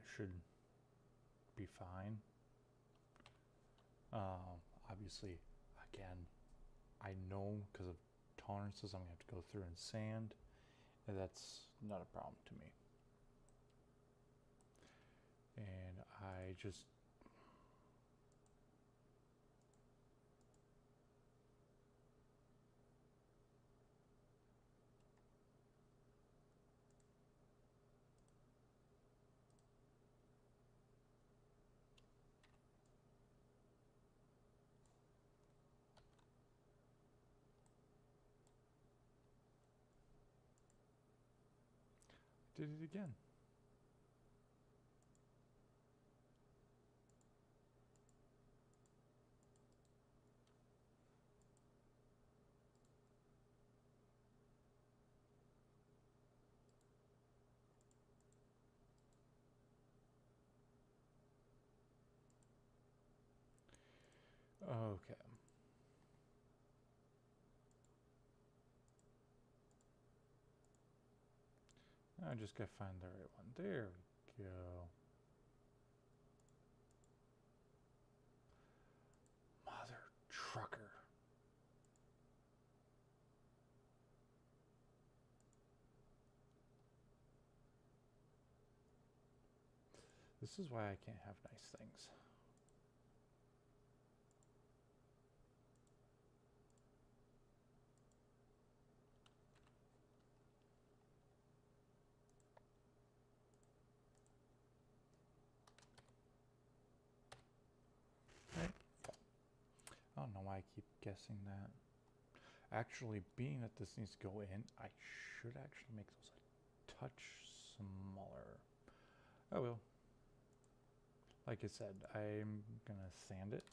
that should be fine. Obviously, again, I know because of tolerances I'm going to have to go through and sand, and that's not a problem to me. And I just did it again. Okay. I just gotta find the right one. There we go. Mother trucker. This is why I can't have nice things. Right? I don't know why I keep guessing that. Actually, being that this needs to go in, I should actually make those a touch smaller. Oh well. Like I said, I'm gonna sand it.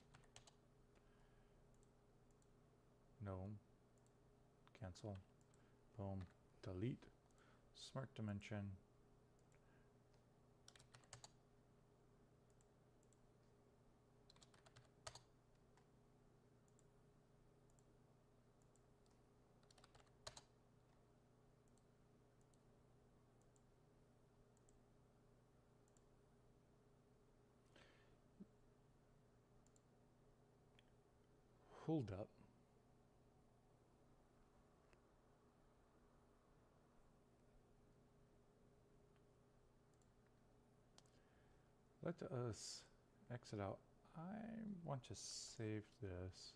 No. Cancel. Boom. Delete. Smart dimension. Hold up. Let us exit out. I want to save this.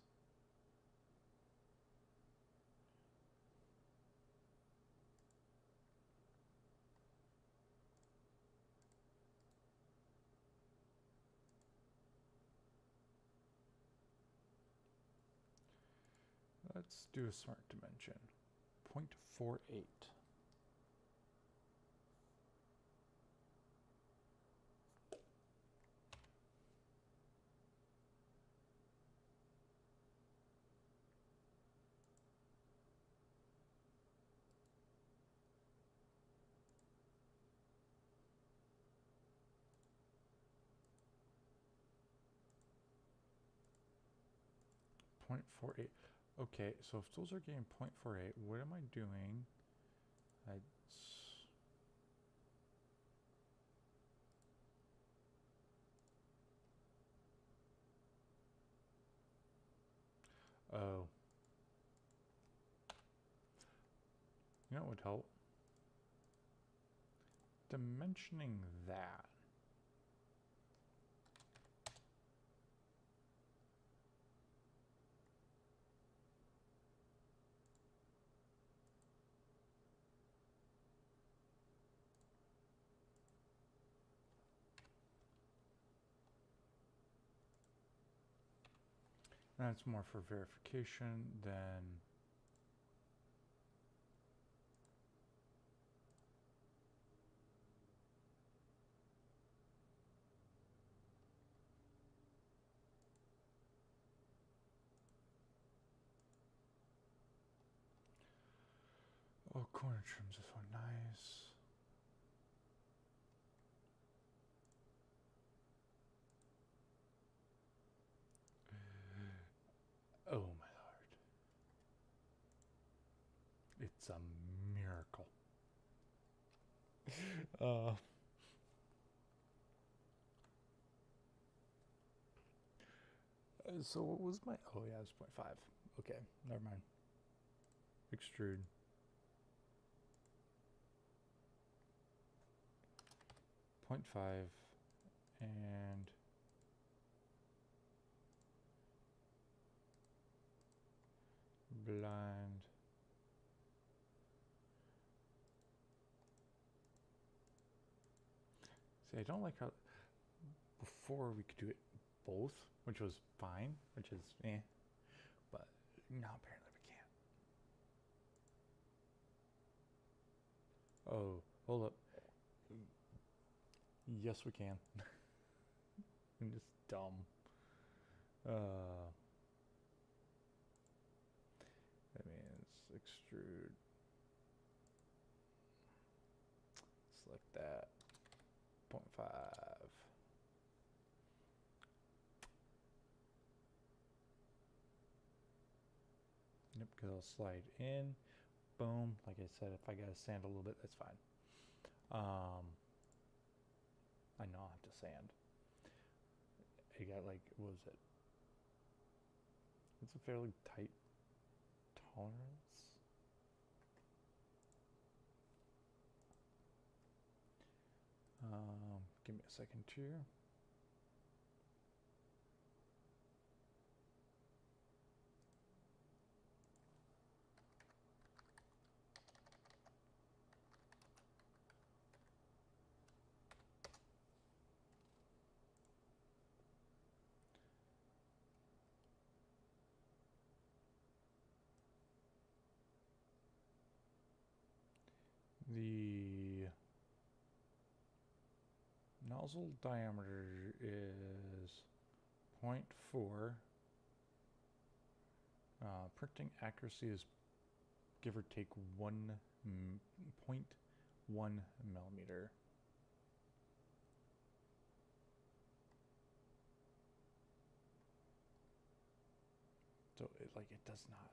Let's do a smart dimension. 0.48. .48. Okay, so if those are getting 0.48, what am I doing? Oh. You know what would help? Dimensioning that. That's more for verification than oh, corner trims this one nice. Oh my lord. It's a miracle. So what was my? Oh yeah, it was 0.5. Okay, never mind. Extrude. Point 0.5 and blind. See, I don't like how before we could do it both, which was fine, which is eh, but now apparently we can't. Oh, hold up. Yes, we can. I'm just dumb. That means extrude. Select that. 0.5. Yep, because I'll slide in. Boom. Like I said, if I gotta sand a little bit, that's fine. I know I have to sand. I got like, what was it? It's a fairly tight tolerance. Give me a second here. The nozzle diameter is 0.4. Printing accuracy is give or take 0.1 millimeter. So it does not.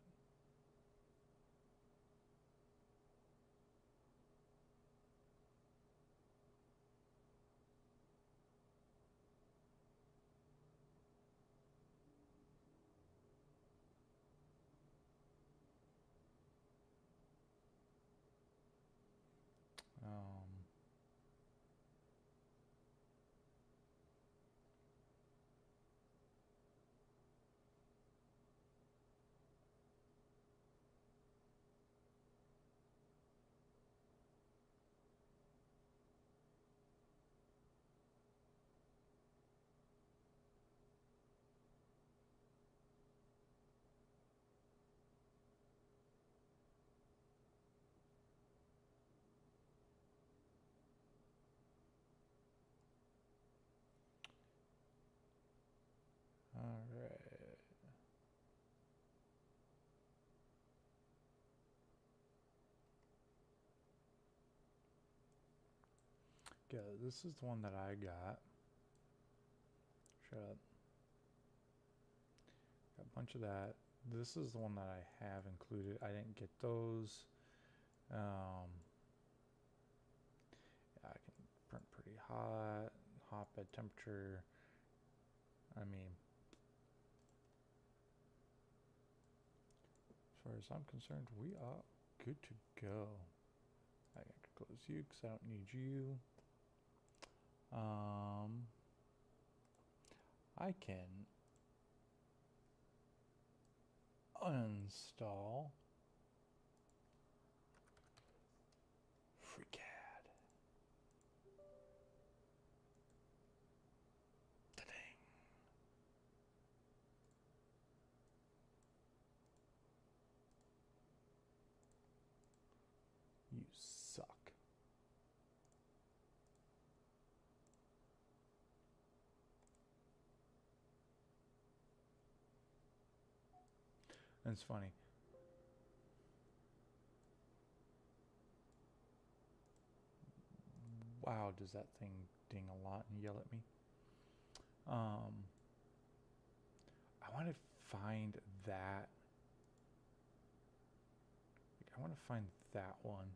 All right. Yeah, this is the one that I got. Shut up. Got a bunch of that. This is the one that I have included. I didn't get those. I can print pretty hot, hotbed temperature. I mean, as far as I'm concerned, we are good to go. I can close you because I don't need you. I can uninstall FreeCAD. Ta-dang. You suck. And it's funny. Wow, does that thing ding a lot and yell at me? I want to find that. I want to find that one.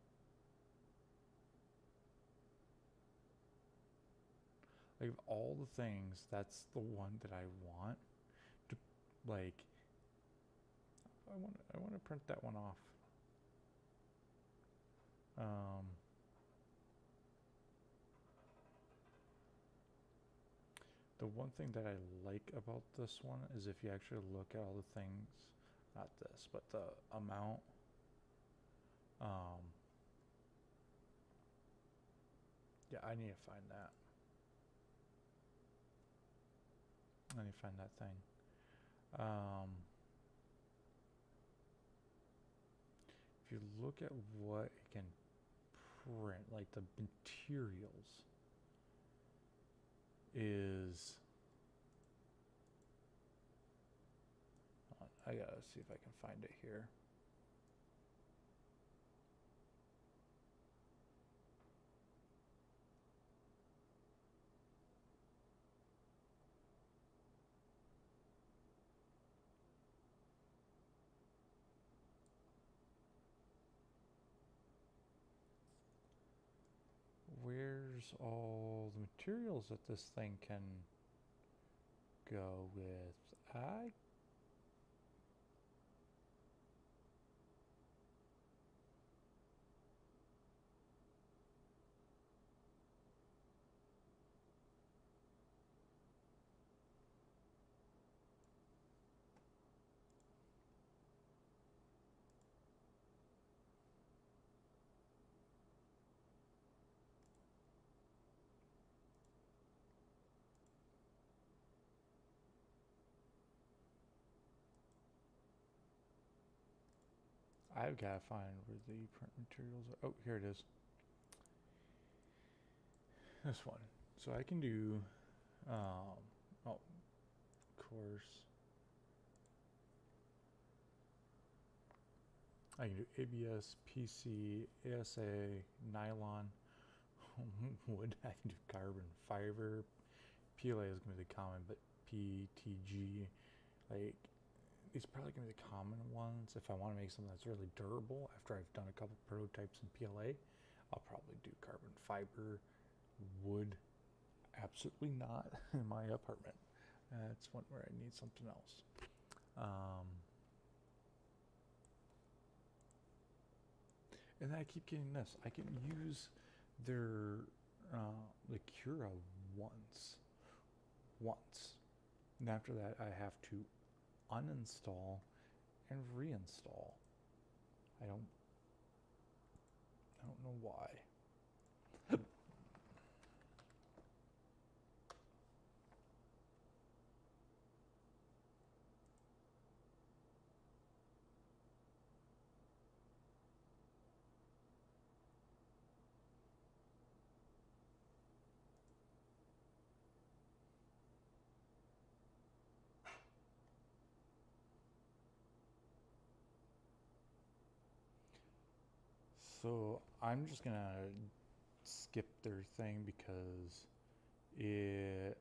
Like of all the things, that's the one that I want to Like, I want to print that one off. The one thing that I like about this one is if you actually look at all the things, not this, but the amount. Yeah, I need to find that. I need to find that thing. If you look at what it can print, like the materials, is I gotta see if I can find it here. Where's all the materials that this thing can go with? I've got to find where the print materials are. Oh, here it is. This one. So I can do, oh, of course. I can do ABS, PC, ASA, nylon, wood. I can do carbon fiber. PLA is going to be the common, but PTG, like, these are probably going to be the common ones. If I want to make something that's really durable after I've done a couple prototypes in PLA, I'll probably do carbon fiber. Wood, absolutely not in my apartment. That's one where I need something else. And then I keep getting this. I can use their the Cura once, and after that I have to uninstall and reinstall. I don't know why. So I'm just gonna skip their thing because it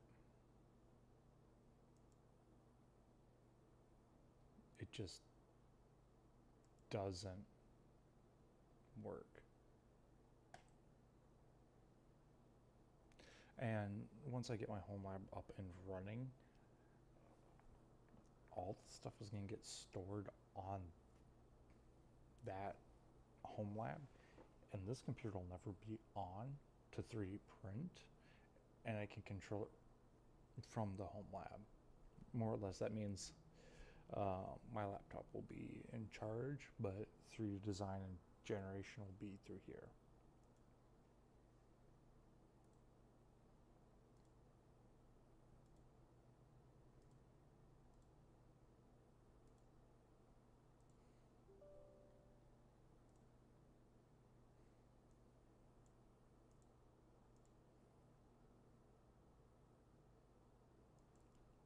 just doesn't work. And once I get my home lab up and running, all the stuff is going to get stored on that home lab, and this computer will never be on to 3D print, and I can control it from the home lab. More or less, that means my laptop will be in charge, but 3D design and generation will be through here.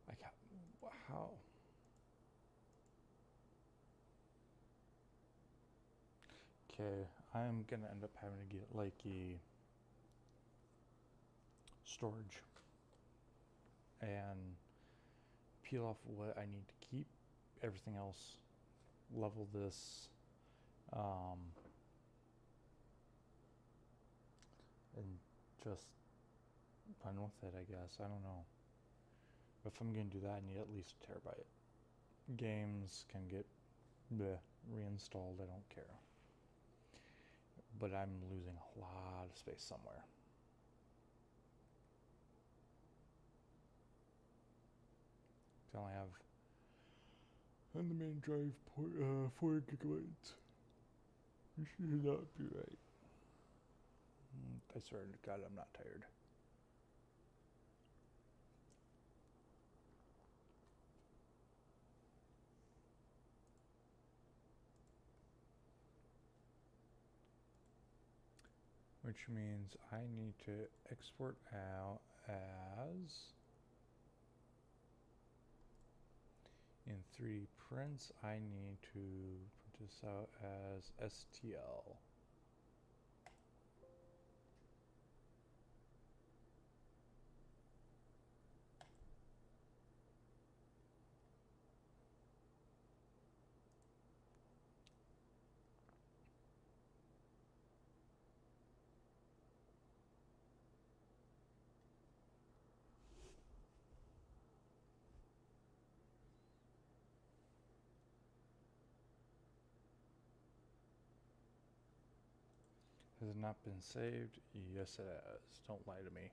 Like, how? Okay, I'm gonna end up having to get like a storage and peel off what I need to keep, everything else, level this, and just run with it, I guess. I don't know. If I'm going to do that, I need at least a terabyte. games can get reinstalled, I don't care. But I'm losing a lot of space somewhere. I only have on the main drive 4 gigabytes. This should not be right. I swear to God, I'm not tired. Which means I need to export out as in 3D prints. I need to print this out as STL. Has it not been saved? Yes, it has. Don't lie to me.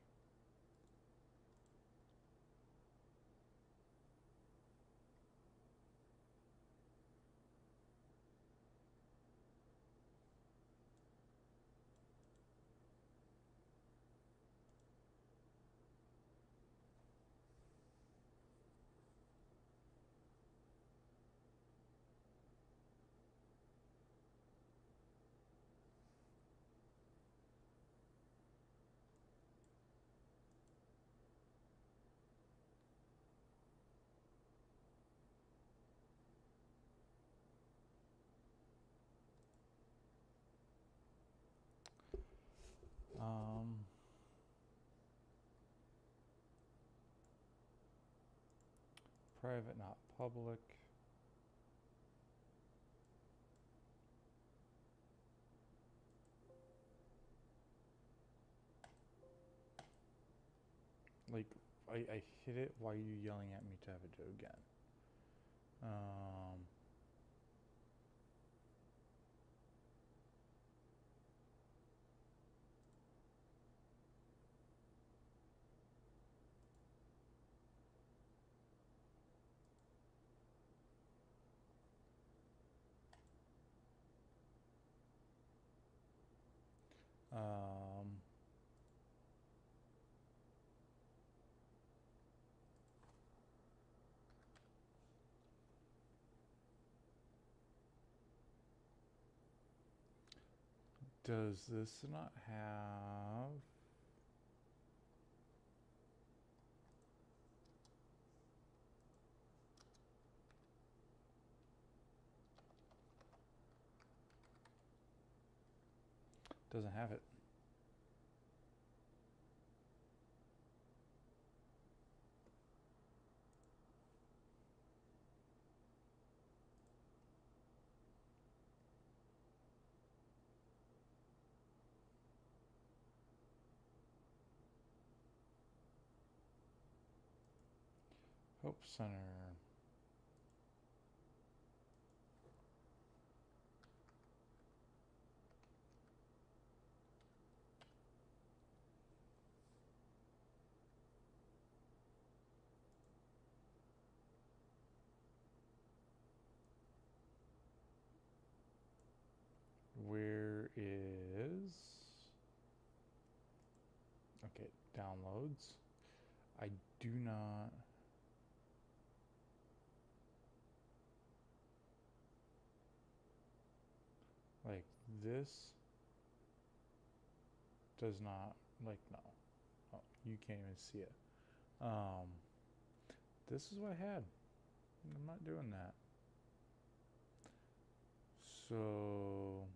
Private, not public. Like, I hit it. Why are you yelling at me to have it do it again? Does this not have... Doesn't have it. Hope Center. Where is... Okay, downloads. I do not... Like, this does not... Like, no. Oh, you can't even see it. This is what I had. I'm not doing that. So...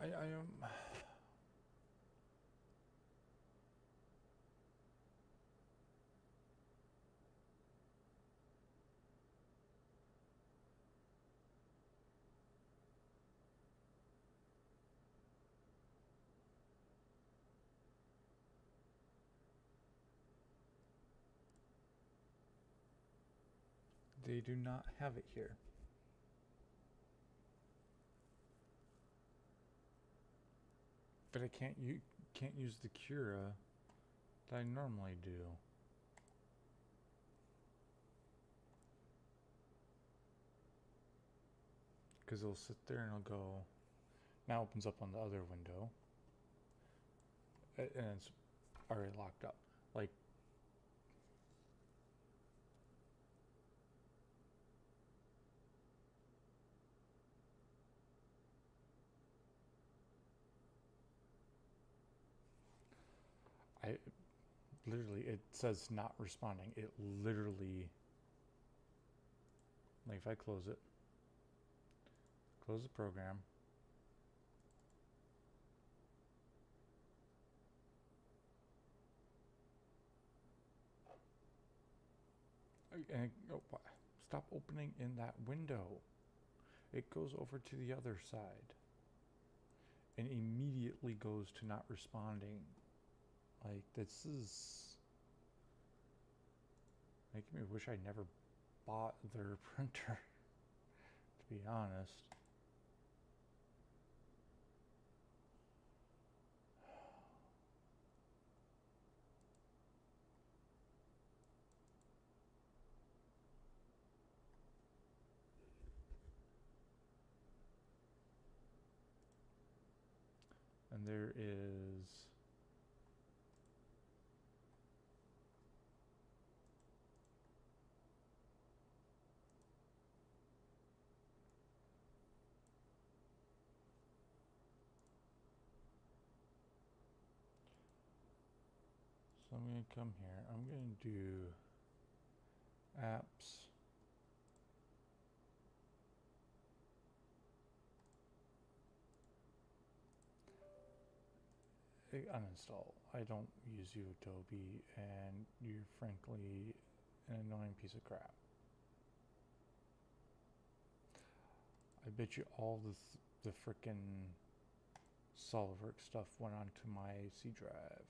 I am. They do not have it here. But I can't use the Cura that I normally do. Because it'll sit there and it'll go. Now opens up on the other window. And it's already locked up. Like, I literally, it says not responding. It literally, like if I close it, close the program, and stop opening in that window. It goes over to the other side and immediately goes to not responding. Like, this is making me wish I never bought their printer, to be honest. And there is so I'm going to come here. I'm going to do apps. Uninstall. I don't use you, Adobe, and you're frankly an annoying piece of crap. I bet you all the frickin' SolidWorks stuff went onto my C drive,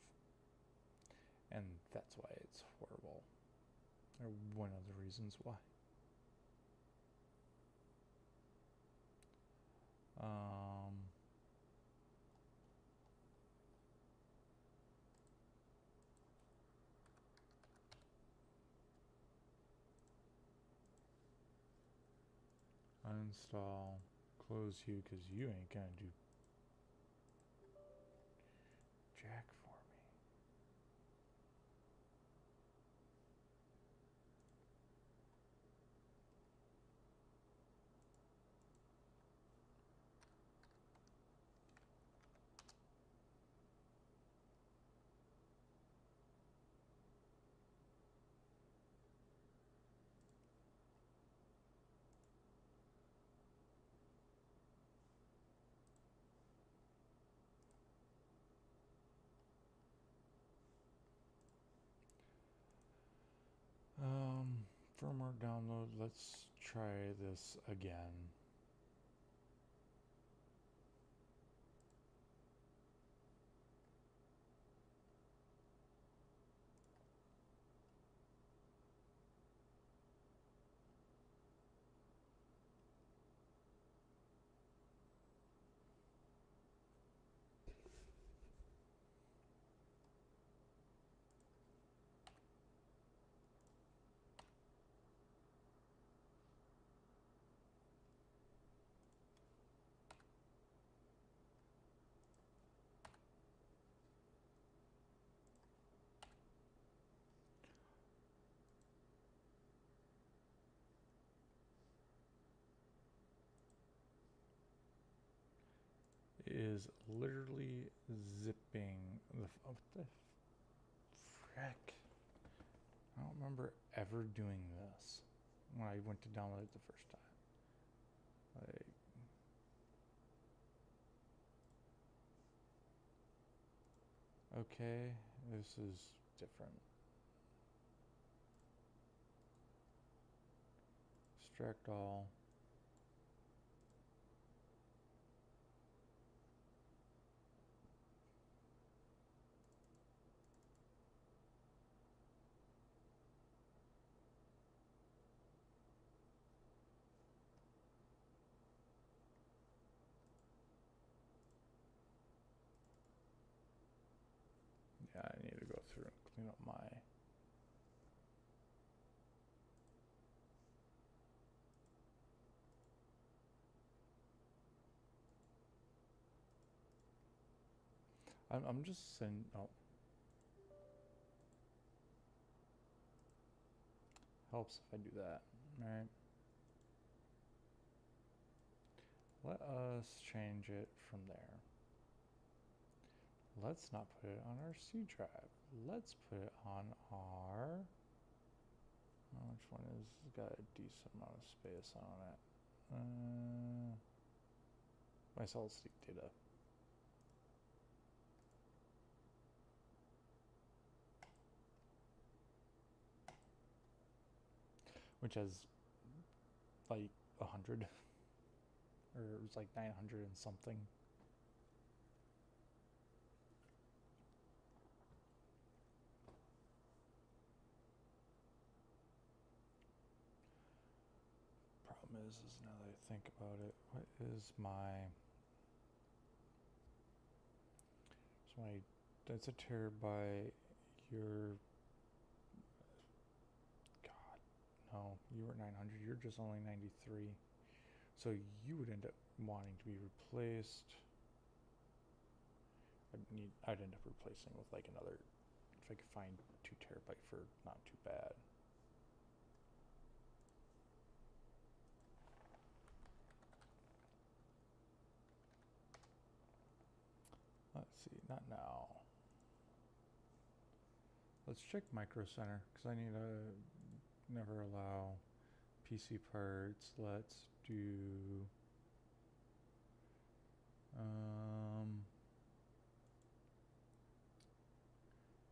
and that's why it's horrible. Or one of the reasons why. Uninstall, close you, because you ain't gonna do jack for me. Firmware download, let's try this again. Is literally zipping the what the frick? I don't remember ever doing this when I went to download it the first time. Like, Okay, this is different. Extract all. Yeah, I need to go through and clean up my... I'm just saying, oh. Helps if I do that, right? Let us change it from there. Let's not put it on our C drive. Let's put it on our... which one is got a decent amount of space on it? My solid state data. Which has like 100, or it was like 900 and something. Problem is now that I think about it, what is my... So that's a terabyte. Your... God, no, you were 900. You're just only 93. So you would end up wanting to be replaced. I'd end up replacing with like another, if I could find 2 terabyte for not too bad. Let's see, not now. Let's check Micro Center, because I need to never allow PC parts. Let's do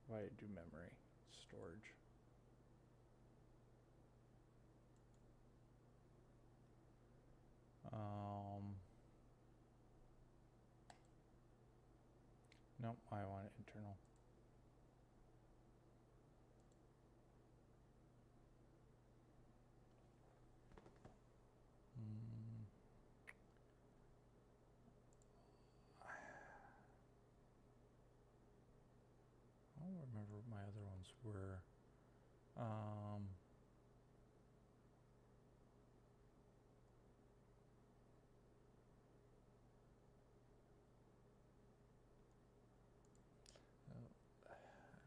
why do memory storage? Nope, I want it internal. I don't remember what my other ones were. I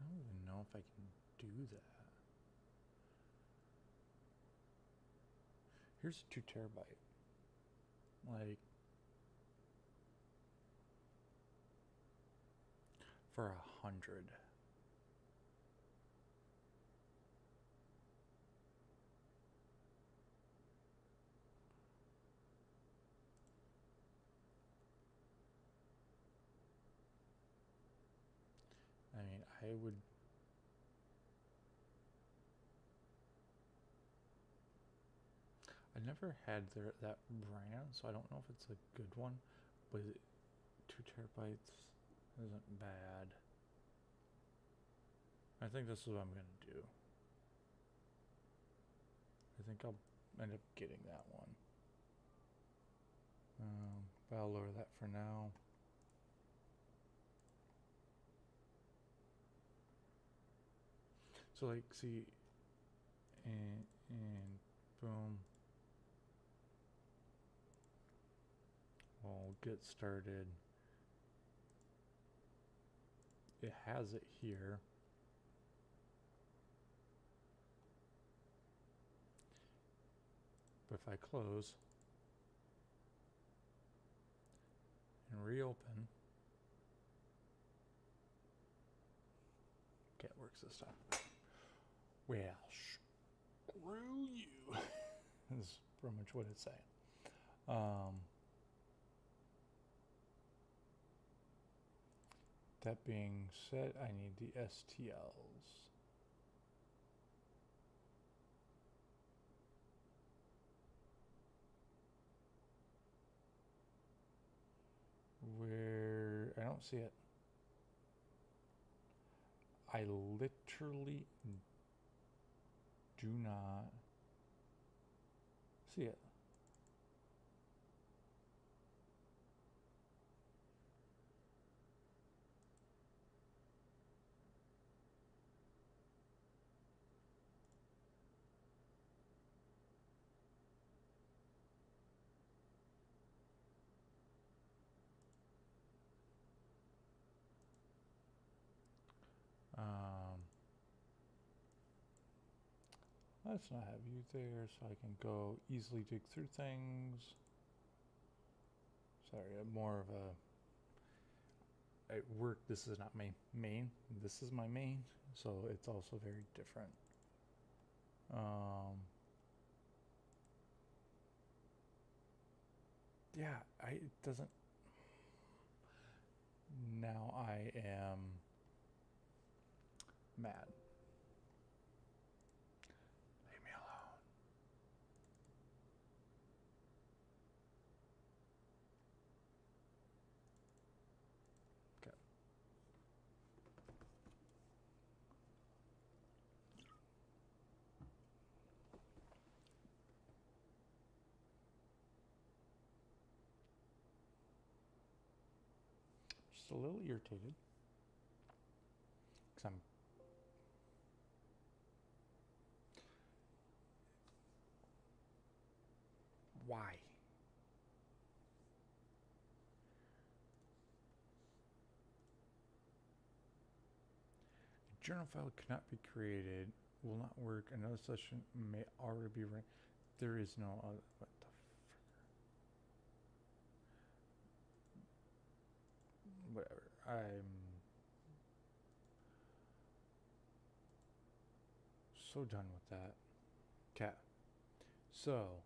don't even know if I can do that. Here's 2 terabyte. Like, for 100. I mean, I would... I never had that brand, so I don't know if it's a good one, but 2 terabytes isn't bad. I think this is what I'm going to do. I think I'll end up getting that one. But I'll lower that for now. So like, see, and boom. We'll get started. It has it here. But if I close and reopen, okay, it works this time. Well, screw you. Is pretty much what it's saying. That being said, I need the STLs. Where I don't see it. I literally do not see it. Let's not have you there so I can go easily dig through things. Sorry, I'm more of a... At work, this is not my main. This is my main, so it's also very different. Yeah, it doesn't... Now I am mad. Leave me alone. Okay. Just a little irritated. Because I'm... Why? A journal file cannot be created. Will not work. Another session may already be run. There is no other... What the frick? Whatever. I'm so done with that. Cat. So,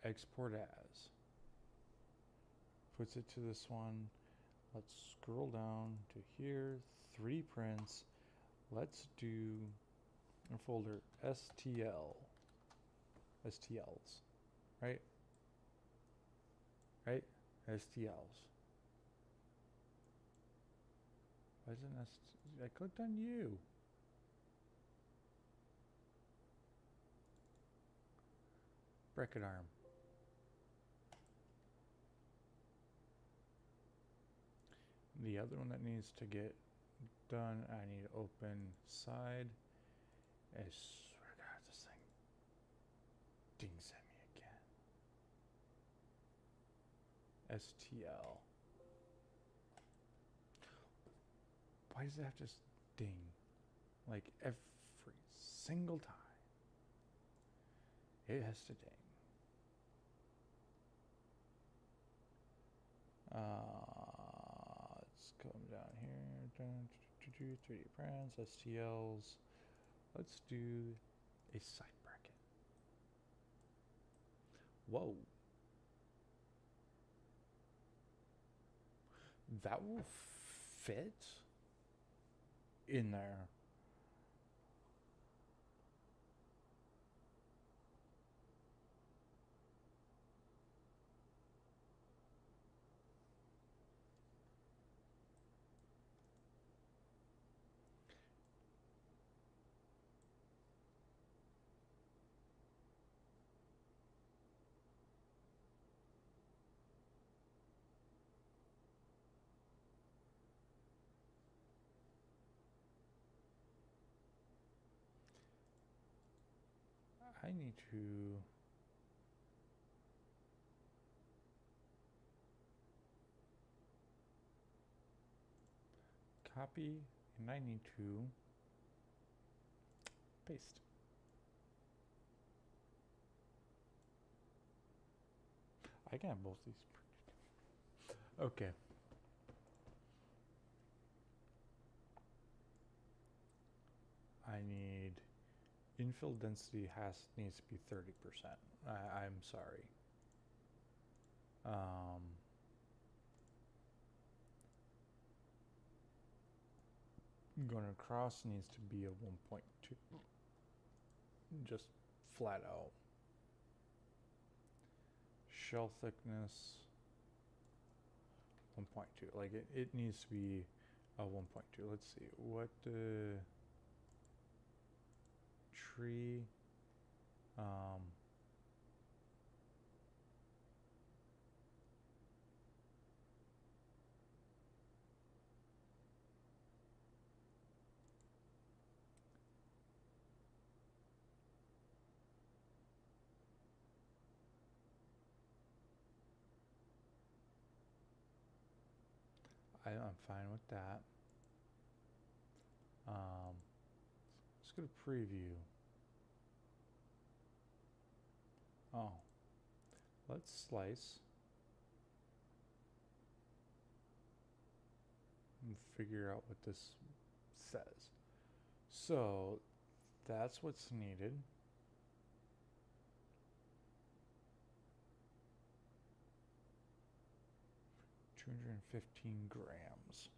export as. Puts it to this one. Let's scroll down to here. 3 prints. Let's do a folder STL. STLs. Right? Right? STLs. Why isn't I clicked on you. Bracket arm. The other one that needs to get done, I need to open side. I swear to God, this thing dings at me again. STL. Why does it have to ding? Like every single time. It has to ding. Let's come down here. 3D prints, STLs. Let's do a side bracket. Whoa. That will fit in there. I need to copy and I need to paste. I can have both these. Okay. I need infill density needs to be 30%. I'm sorry. going across needs to be a 1.2. Just flat out. Shell thickness 1.2. Like it needs to be a 1.2. Let's see. What tree I'm fine with that. Let's go to preview. Oh, let's slice and figure out what this says. So that's what's needed. $215 grams.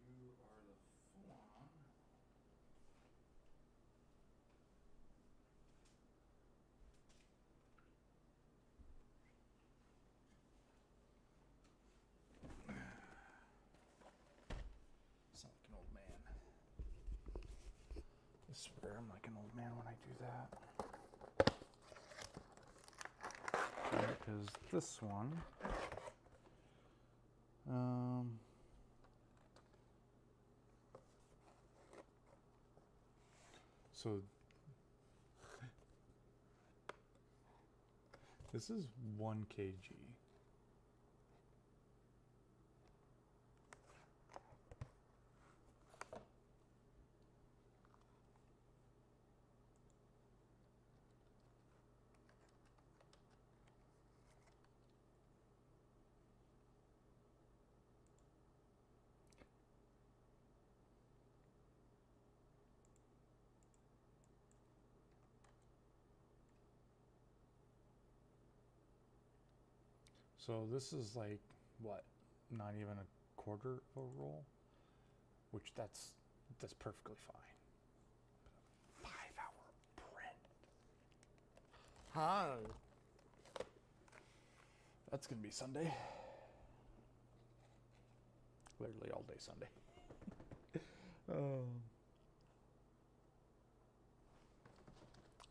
You are the flan. Sound like an old man. I swear I'm like an old man when I do that. Because this one, so this is 1 kg. So this is like, what, not even a quarter of a roll? Which that's perfectly fine. 5-hour print. Huh? That's gonna be Sunday. Literally all day Sunday.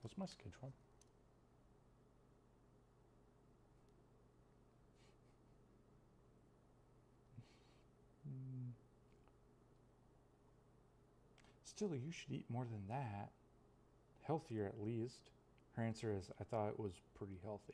What's my schedule? Still, you should eat more than that. Healthier at least. Her answer is, I thought it was pretty healthy.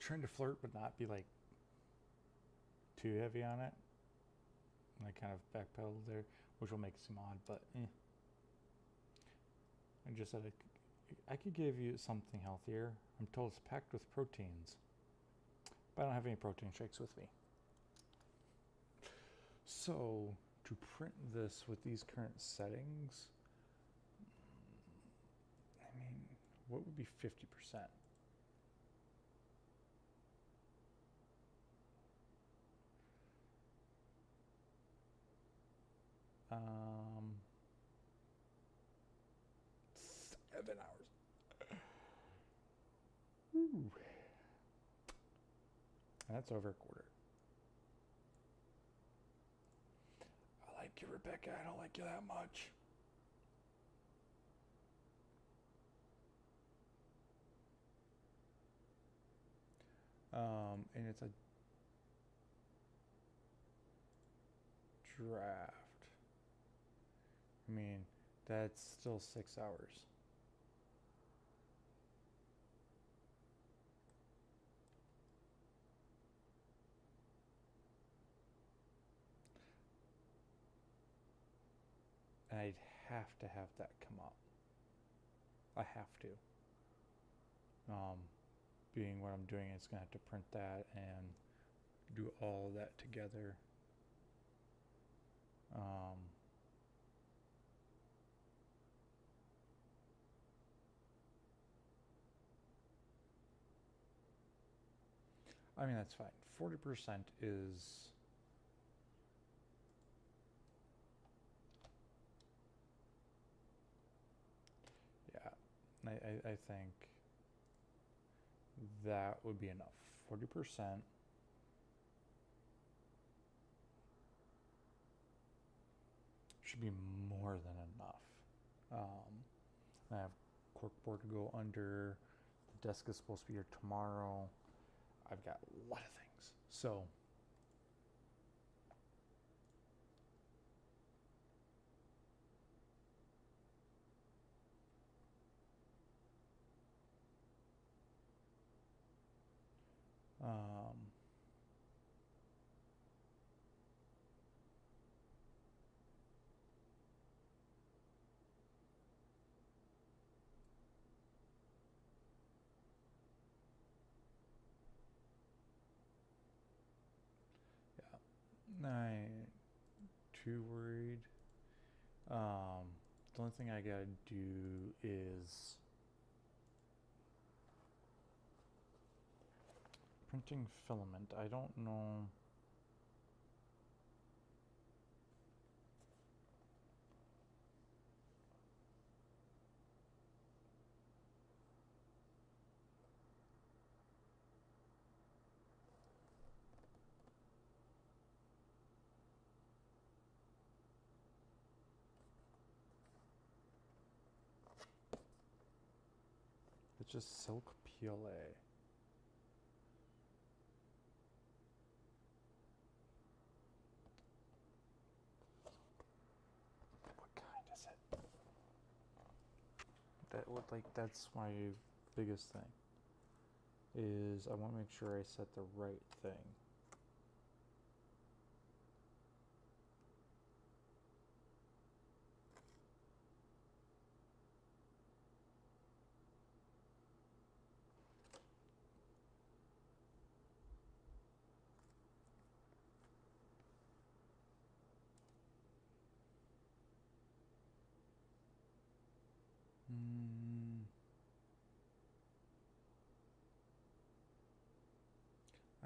trying to flirt but not be like too heavy on it. I kind of backpedaled there, which will make it seem odd, but I just said I could give you something healthier. I'm told it's packed with proteins, but I don't have any protein shakes with me. So to print this with these current settings, I mean, what would be 50%? Um, 7 hours. Ooh. That's over a quarter. I like you, Rebecca. I don't like you that much. And it's a draft. I mean, that's still 6 hours. And I'd have to have that come up. I have to. Being what I'm doing, it's going to have to print that and do all that together. I mean, that's fine. 40% is... Yeah, I think that would be enough. 40%. Should be more than enough. I have corkboard to go under. The desk is supposed to be here tomorrow. I've got a lot of things. So yeah, I'm too worried. The only thing I gotta do is printing filament. I don't know. It's just silk PLA. What kind is it? That would that's my biggest thing. Is I want to make sure I set the right thing.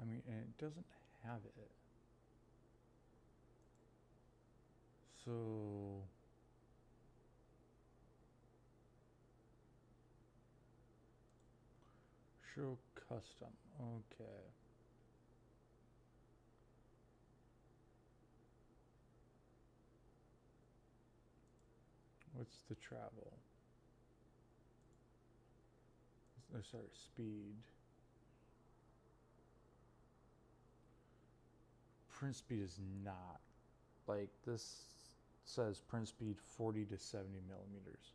I mean, and it doesn't have it. So show custom. Okay. What's the travel? Oh, sorry, speed. Print speed is not. Like, this says print speed 40 to 70 millimeters.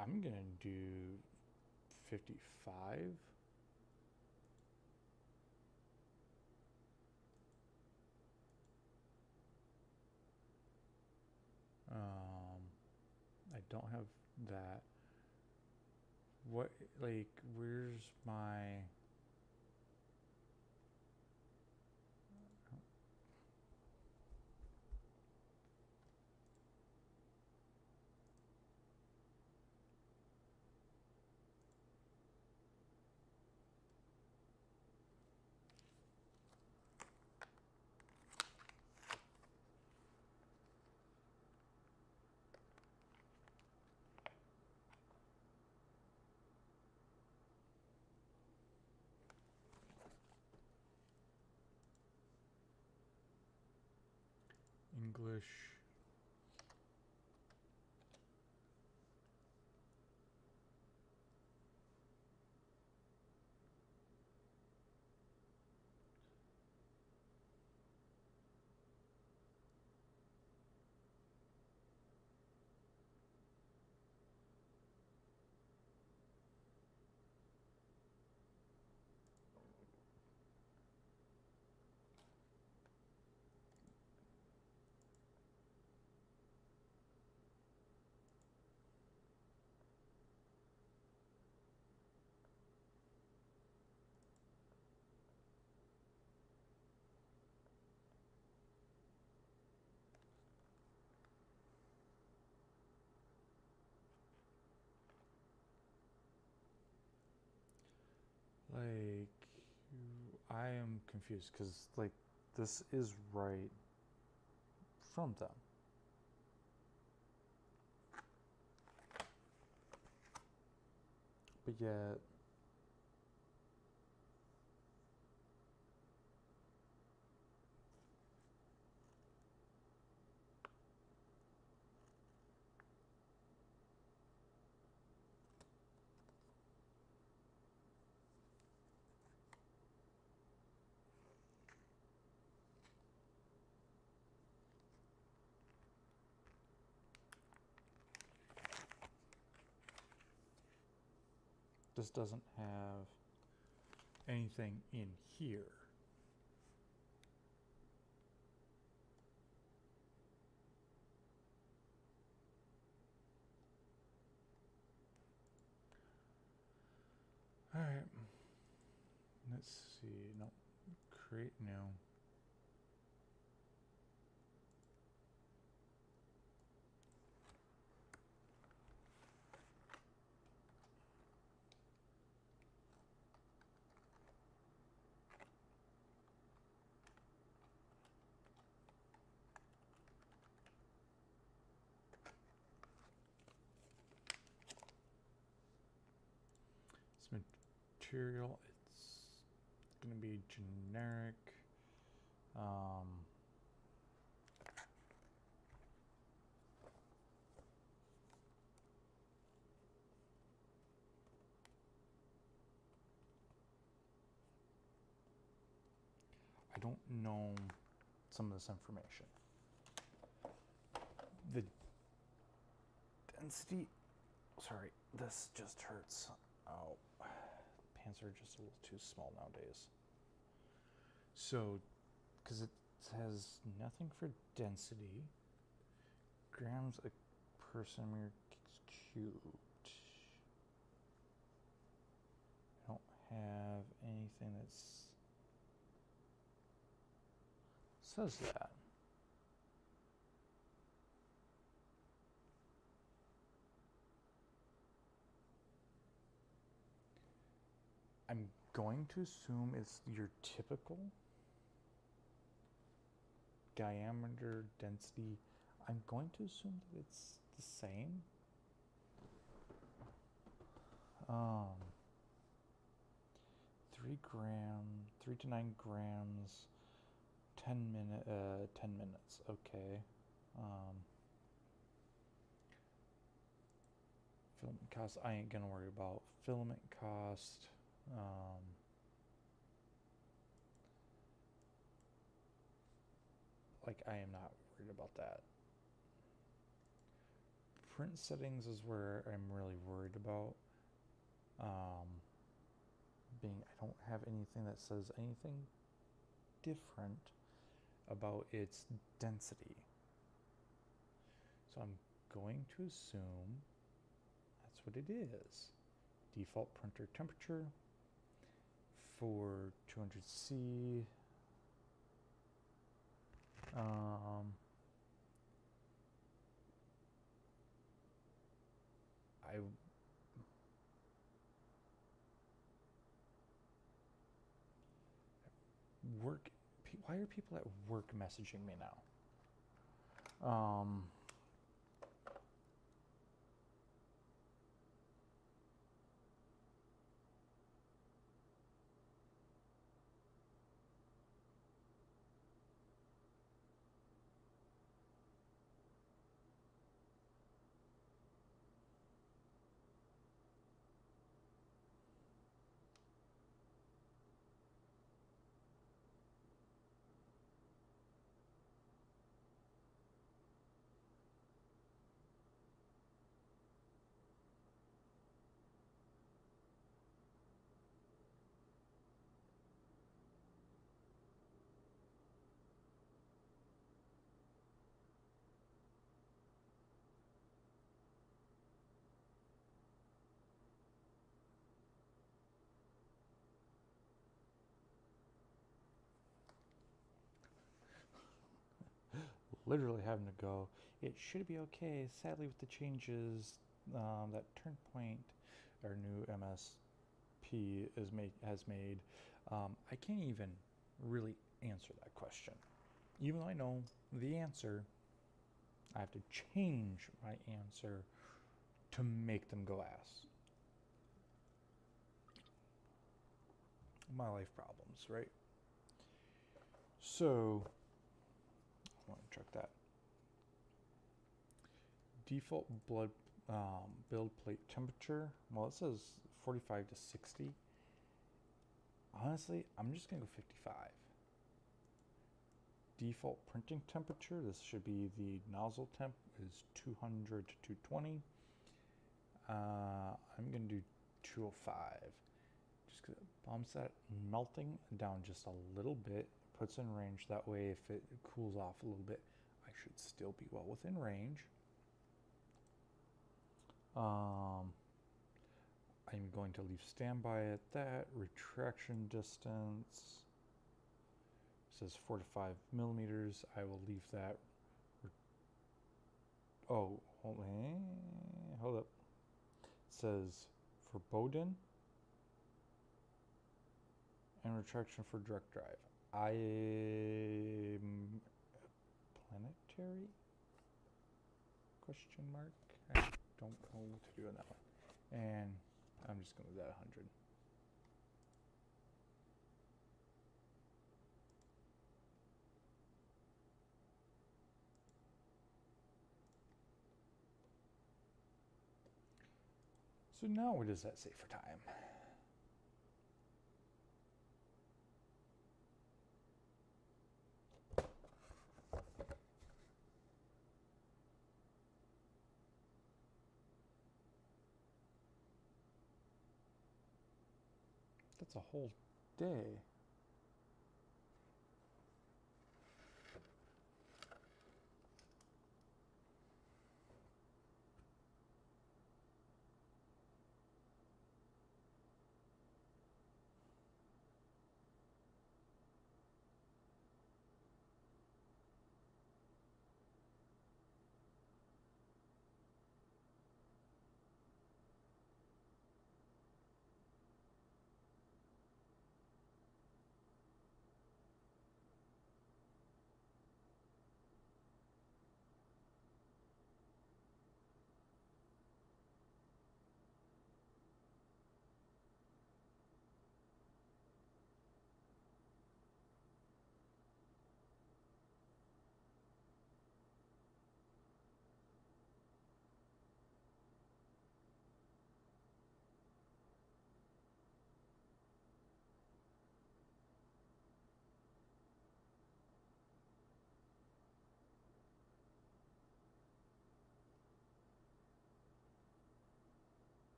I'm gonna do 55. I don't have that. What, like, where's my... English. Like, I am confused because, like, this is right from them. But yet, this doesn't have anything in here. All right. Let's see. No, create new. This material, it's going to be generic. I don't know some of this information. The density, sorry, this just hurts. Oh, pants are just a little too small nowadays. So, because it has nothing for density, grams a per centimeter cubed. I don't have anything that says that. I'm going to assume it's your typical diameter density. I'm going to assume that it's the same. 3 to 9 grams, 10 minutes. Okay. Filament cost, I ain't gonna worry about. Filament cost. Like, I am not worried about that. print settings is where I'm really worried about. I don't have anything that says anything different about its density. So I'm going to assume that's what it is. Default printer temperature for 200C. Why are people at work messaging me now? Literally having to go, it should be okay. Sadly, with the changes that Turnpoint, our new MSP, has made, I can't even really answer that question. Even though I know the answer, I have to change my answer to make them go ass. My life problems, right? So, I want to check that. Default build plate temperature. Well, it says 45 to 60. Honestly, I'm just going to go 55. Default printing temperature. This should be the nozzle temp is 200 to 220. I'm going to do 205. Just because it bumps that melting down just a little bit. Puts in range. That way, if it cools off a little bit, I should still be well within range. I'm going to leave standby at that. Retraction distance says 4 to 5 millimeters. I will leave that. Oh, hold up. It says for Bowden and retraction for direct drive. I'm planetary? Question mark. I don't know what to do on that one. And I'm just going to do that 100. So now what does that say for time? That's a whole day.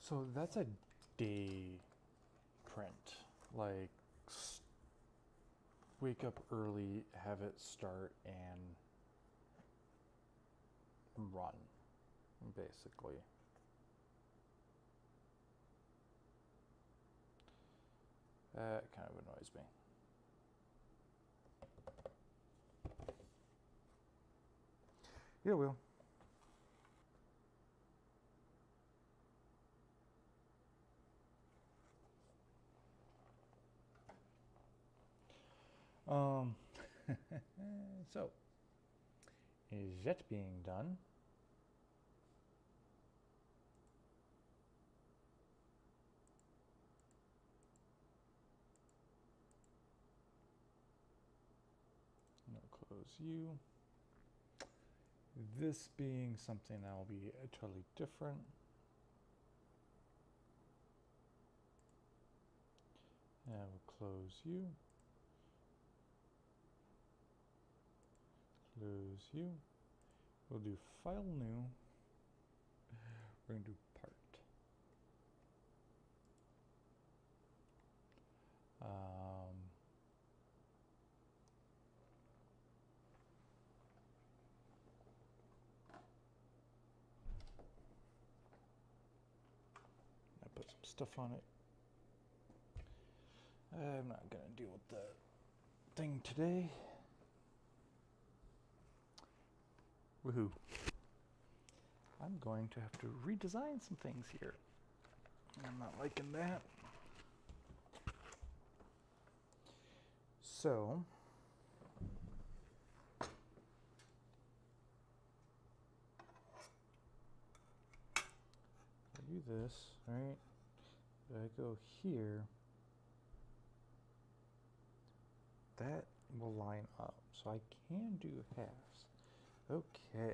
So that's a day print. Like, wake up early, have it start, and run, basically. That kind of annoys me. Yeah, it will. So, is that being done? No, close you. This being something that will be totally different. And we'll close you. Close you. We'll do file new. We're going to do part. I put some stuff on it. I'm not going to deal with the thing today. Woohoo. I'm going to have to redesign some things here. I'm not liking that. So, I do this, right? I go here. That will line up. So I can do halves. Okay.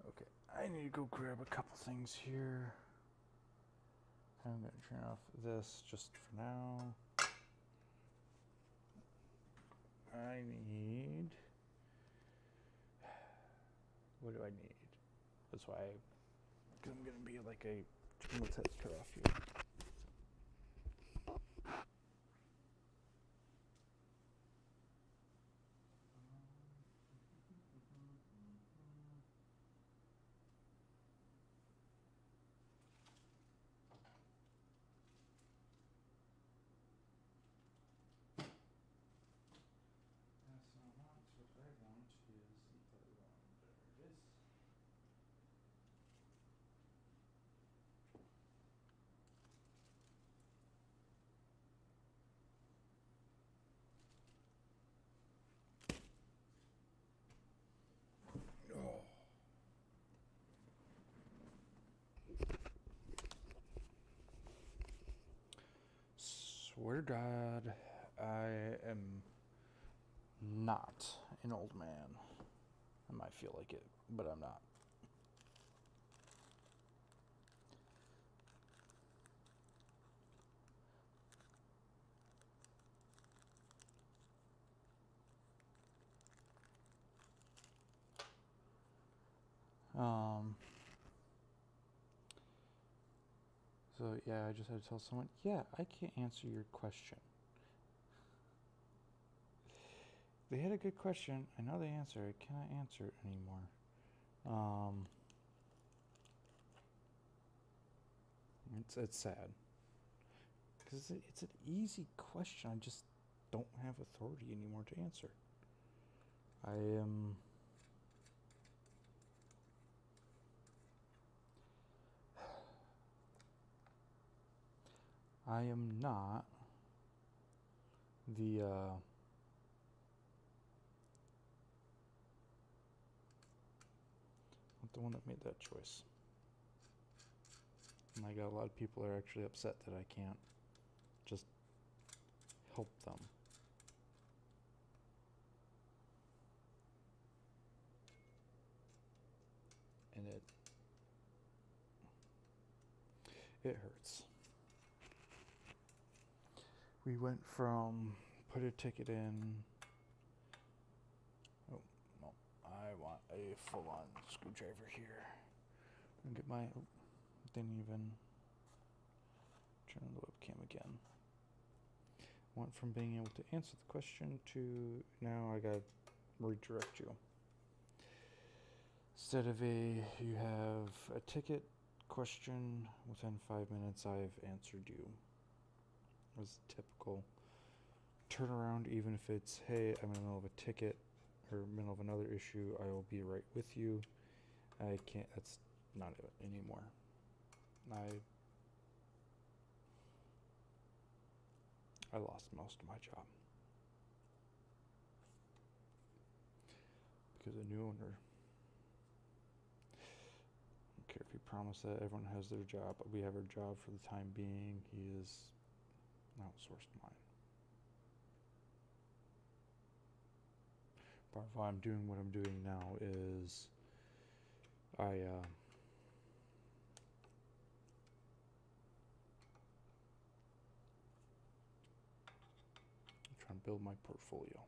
Okay, I need to go grab a couple things here. I'm going to turn off this just for now. I need... What do I need? That's why I'm going to be like a... Let's head cut off here. Swear to God, I am not an old man. I might feel like it, but I'm not. So yeah, I just had to tell someone, yeah, I can't answer your question. They had a good question. I know the answer. I cannot answer it anymore. It's sad because it's an easy question. I just don't have authority anymore to answer. I am not the one that made that choice. And I got a lot of people are actually upset that I can't just help them. It hurts. We went from put a ticket in. Oh, no. I want a full-on screwdriver here. And get my. Oh, didn't even turn on the webcam again. Went from being able to answer the question to now I gotta redirect you. Instead of you have a ticket question within 5 minutes, I've answered you. Was typical turnaround, even if it's, hey, I'm in the middle of a ticket or middle of another issue, I will be right with you. I can't, that's not it anymore. I lost most of my job because a new owner. I don't care if he promised that everyone has their job, but we have our job for the time being. He is outsourced mine. Part of why I'm doing what I'm doing now is I'm trying to build my portfolio.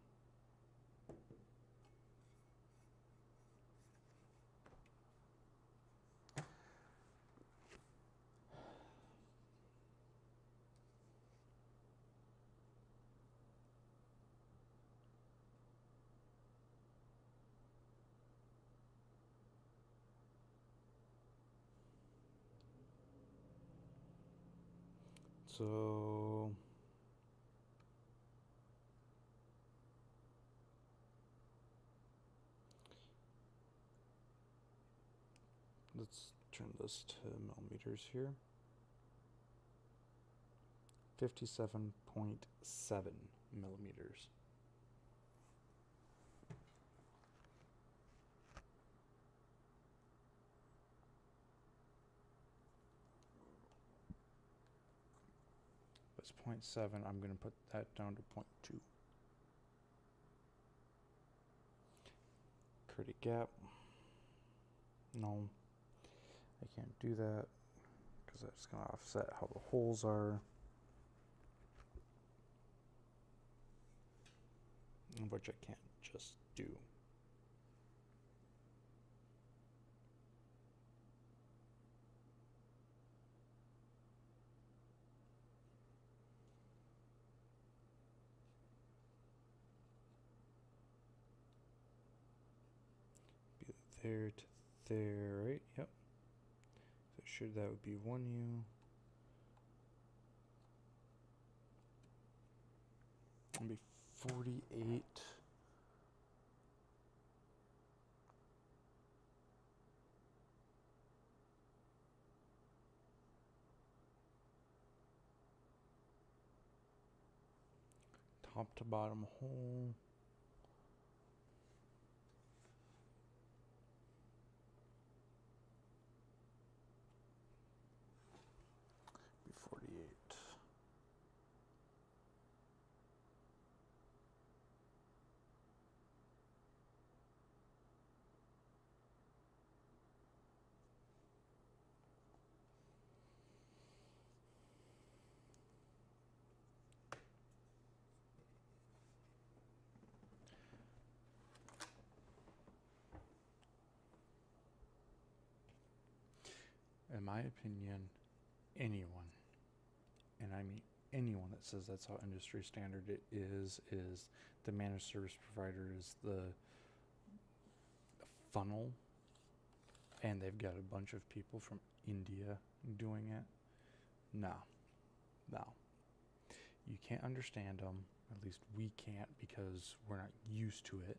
So let's turn this to millimeters here. 57.7 millimeters. It's 0.7. I'm going to put that down to 0.2. Critic gap. No, I can't do that because that's going to offset how the holes are. Which I can't just do. Be there to there, right? Yep. So should that would be 1U. It'll be 48. Top to bottom hole. Be 48. In my opinion, anyone, and I mean anyone that says that's how industry standard it is the managed service provider is the funnel, and they've got a bunch of people from India doing it. No. You can't understand them. At least we can't because we're not used to it.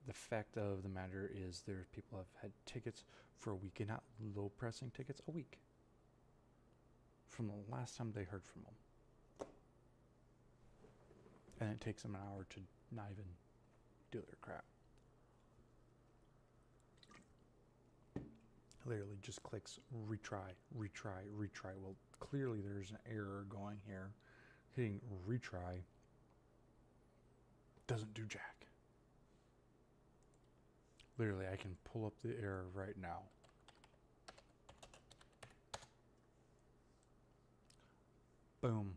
The fact of the matter is there people have had tickets for a week, and not low pressing tickets, a week from the last time they heard from them. And it takes them an hour to not even do their crap. Literally just clicks retry. Well, clearly there's an error going here. Hitting retry doesn't do jack. Literally, I can pull up the error right now. Boom.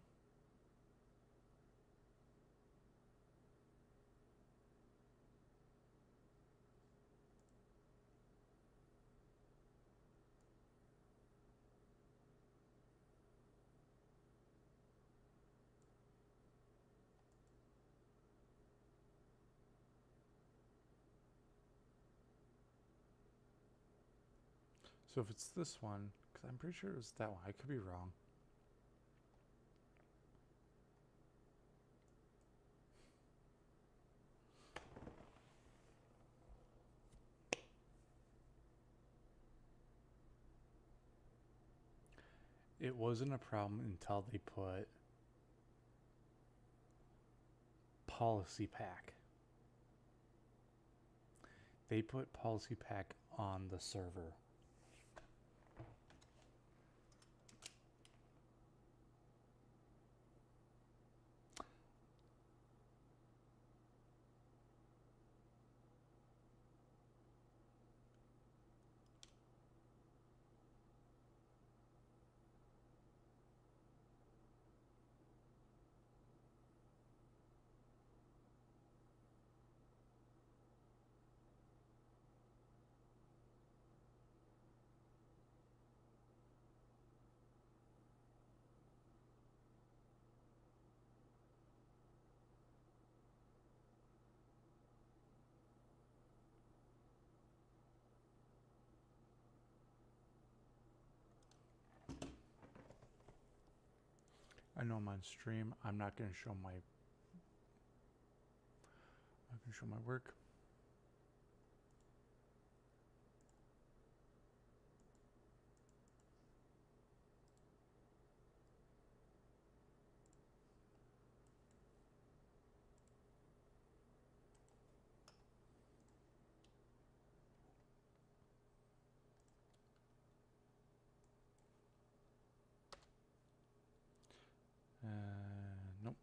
So if it's this one, because I'm pretty sure it was that one. I could be wrong. It wasn't a problem until they put Policy Pack. They put Policy Pack on the server. I know I'm on stream. I'm not going to show my work. Nope.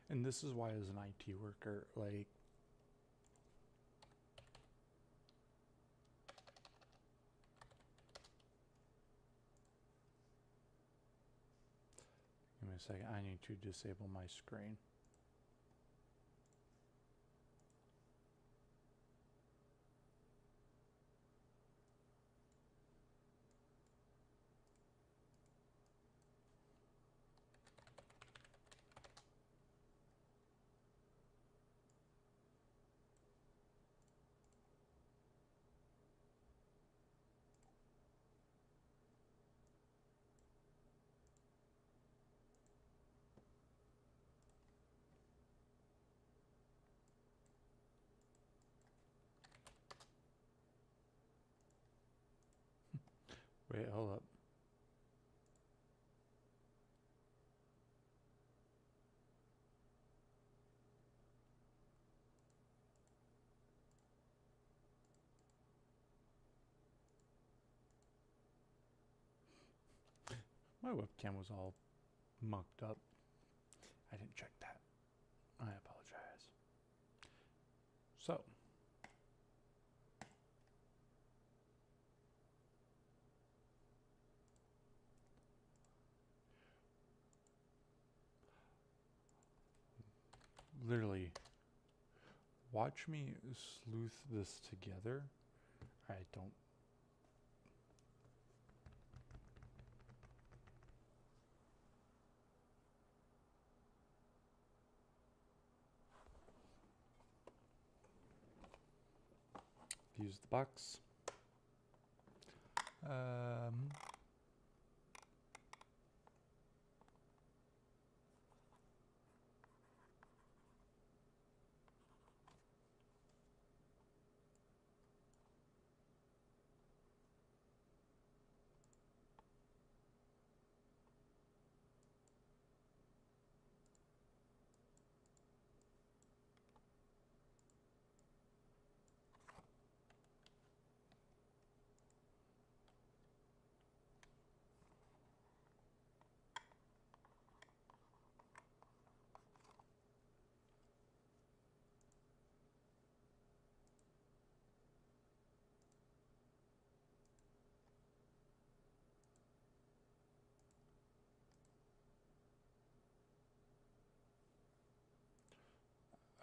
And this is why, as an IT worker, like, give me a second. I need to disable my screen. Wait, hold up. My webcam was all mucked up. I didn't check that. I apologize. So, literally, watch me sleuth this together. I don't. Use the box.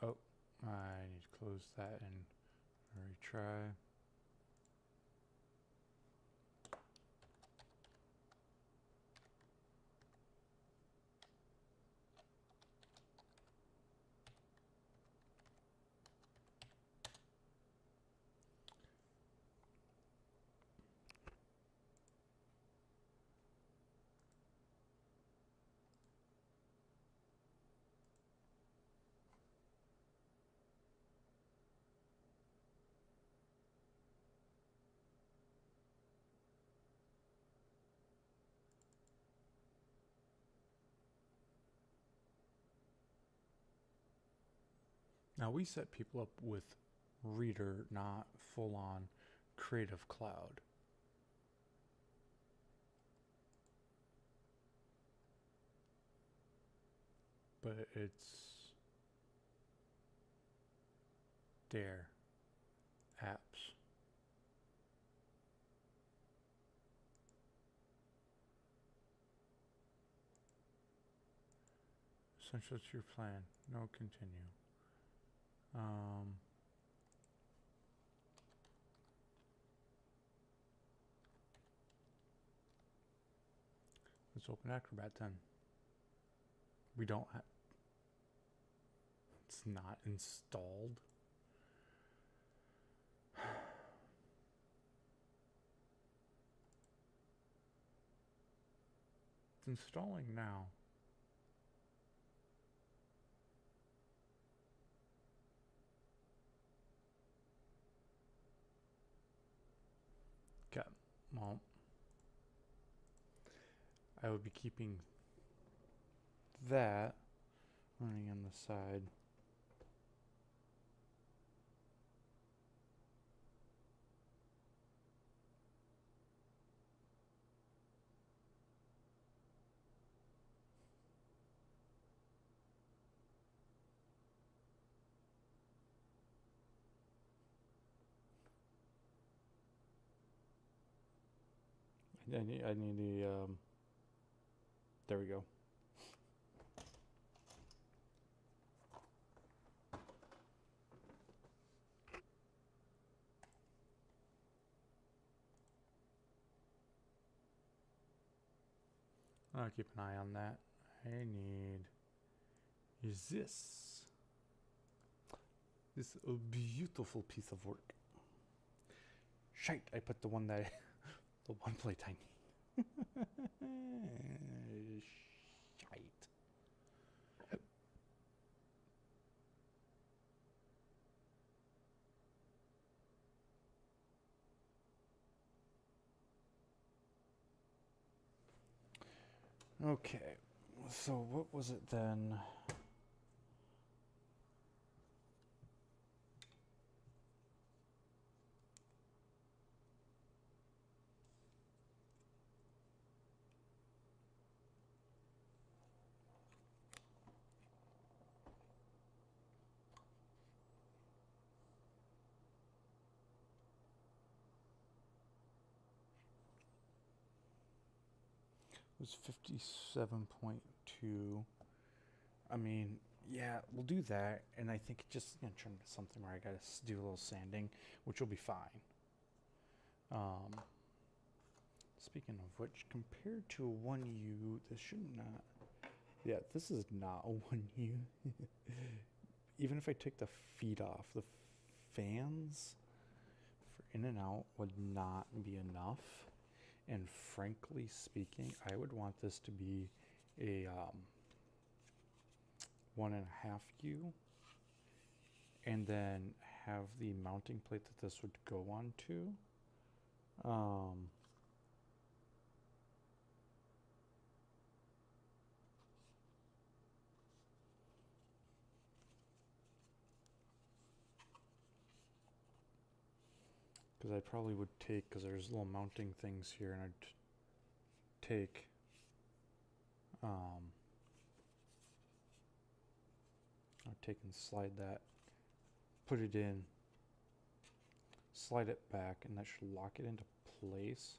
Oh, I need to close that and retry. Now we set people up with Reader, not full on Creative Cloud. But it's there. Apps. Essential to your plan. No continue. Let's open Acrobat then. We don't have. It's not installed. It's installing now. Okay, well, I would be keeping that running on the side. I need the, there we go. I'll keep an eye on that. I need is this a beautiful piece of work. Shite, I put the one that the one plate I need. Shite. Okay, so what was it then? It was 57.2. I mean, yeah, we'll do that, and I think just gonna turn into something where I gotta do a little sanding, which will be fine. Speaking of which, compared to a 1U, this should not. Yeah, this is not a 1U. Even if I take the feet off, the fans for in and out would not be enough. And frankly speaking, I would want this to be a 1.5U, and then have the mounting plate that this would go onto. Because I probably would take, because there's little mounting things here, and I'd take I'd take and slide that, put it in, slide it back, and that should lock it into place.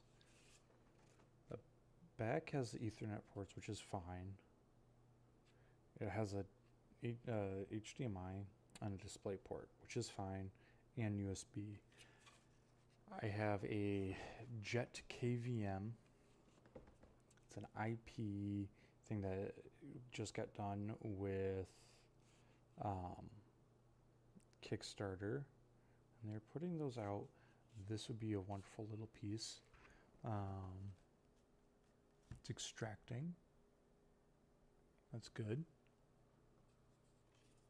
The back has the Ethernet ports, which is fine. It has a HDMI, on a display port, which is fine, and USB. I have a Jet KVM. It's an IP thing that just got done with Kickstarter, and they're putting those out. This would be a wonderful little piece. It's extracting. That's good.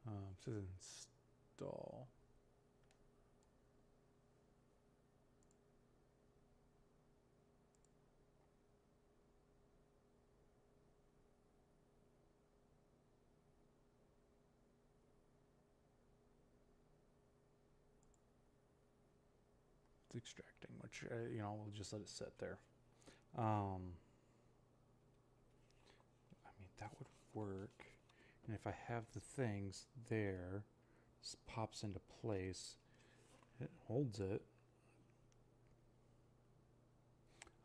It says install. It's extracting, which we'll just let it sit there. I mean, that would work. And if I have the things there, this pops into place. It holds it.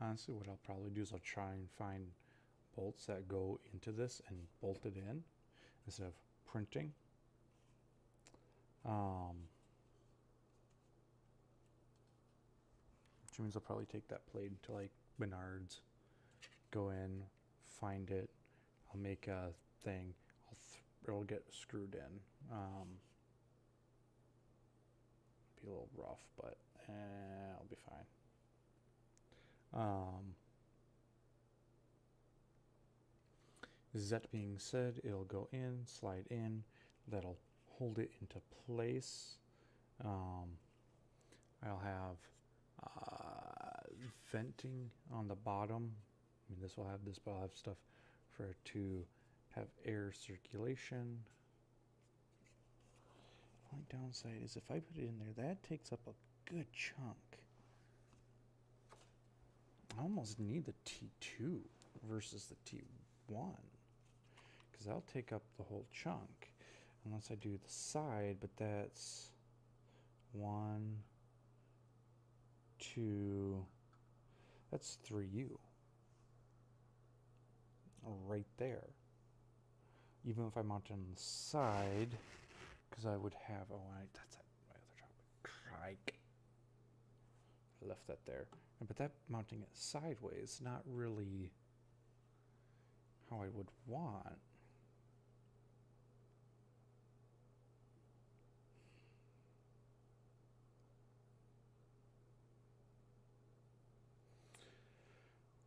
Honestly, what I'll probably do is I'll try and find bolts that go into this and bolt it in instead of printing. Which means I'll probably take that plate to like Menards, go in, find it, I'll make a thing, it'll get screwed in. Be a little rough, but I'll be fine. That being said, it'll go in, slide in, that'll hold it into place. I'll have venting on the bottom. I mean, this will have but I'll have stuff for it to have air circulation. The only downside is if I put it in there, that takes up a good chunk. I almost need the T2 versus the T1 because that'll take up the whole chunk unless I do the side, but that's 1, 2, that's 3U right there. Even if I mount it on the side, because I would have, that's my other topic. Crike. I left that there. But that mounting it sideways, not really how I would want.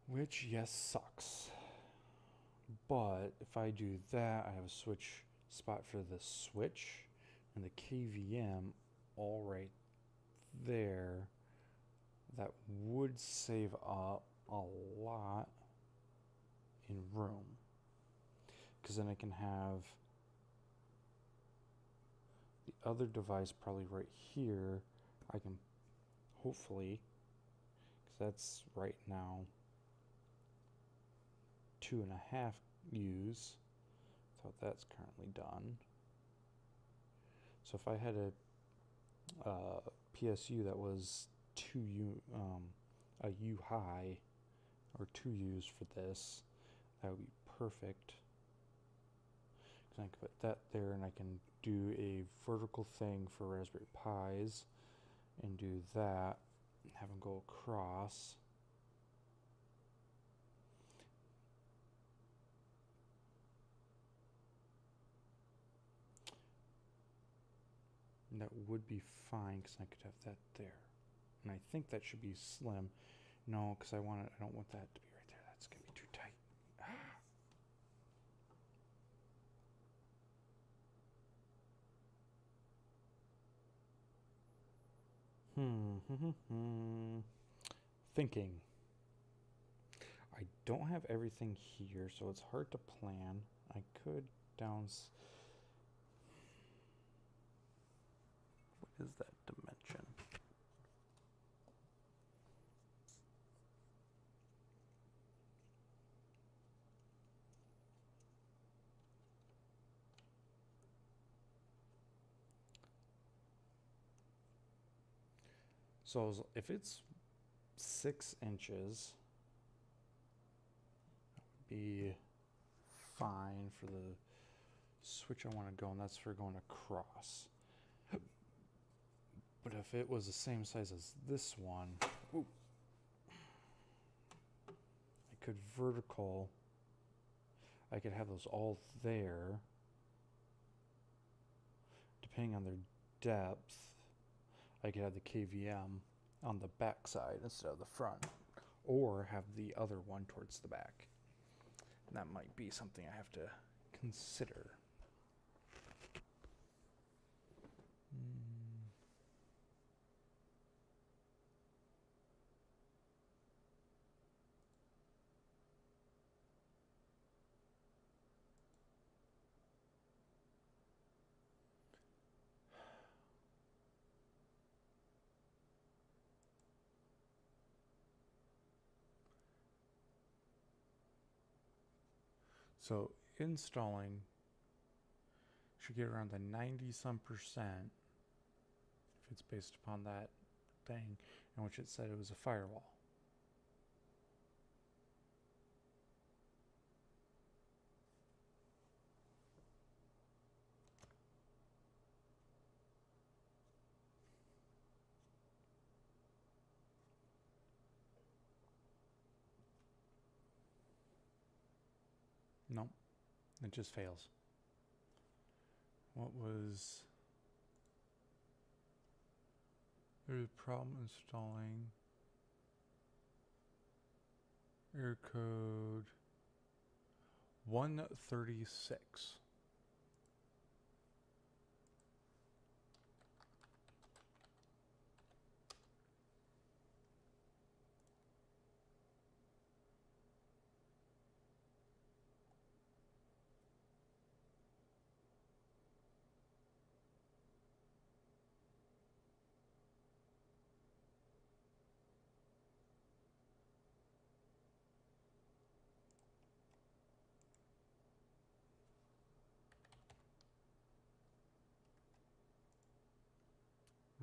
Which, yes, sucks. But if I do that, I have a switch spot for the switch and the KVM all right there. That would save up a lot in room. Because then I can have the other device probably right here. I can hopefully, because that's right now 2.5 U's. So that's currently done. So if I had a PSU that was 2U, a U high, or 2 U's for this, that would be perfect. Because I can put that there and I can do a vertical thing for Raspberry Pis and do that and have them go across. And that would be fine because I could have that there. And I think that should be slim. No, because I don't want that to be right there. That's going to be too tight. Thinking. I don't have everything here, so it's hard to plan. I could what is that dimension? So if it's 6 inches, that would be fine for the switch I want to go, and that's for going across. But if it was the same size as this one, ooh, I could vertical. I could have those all there, depending on their depth. I could have the KVM on the back side instead of the front, or have the other one towards the back. And that might be something I have to consider. So installing should get around the 90 some percent if it's based upon that thing in which it said it was a firewall. No, it just fails. What was... There's a problem installing error code 136.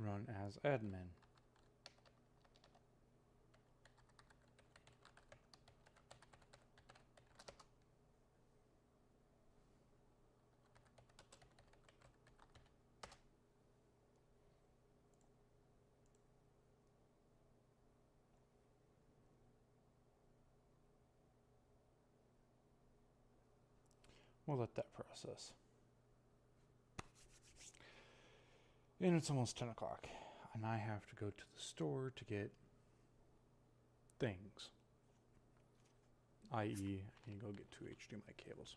Run as admin. We'll let that process. And it's almost 10 o'clock, and I have to go to the store to get things, i.e., I need to go get 2 HDMI cables.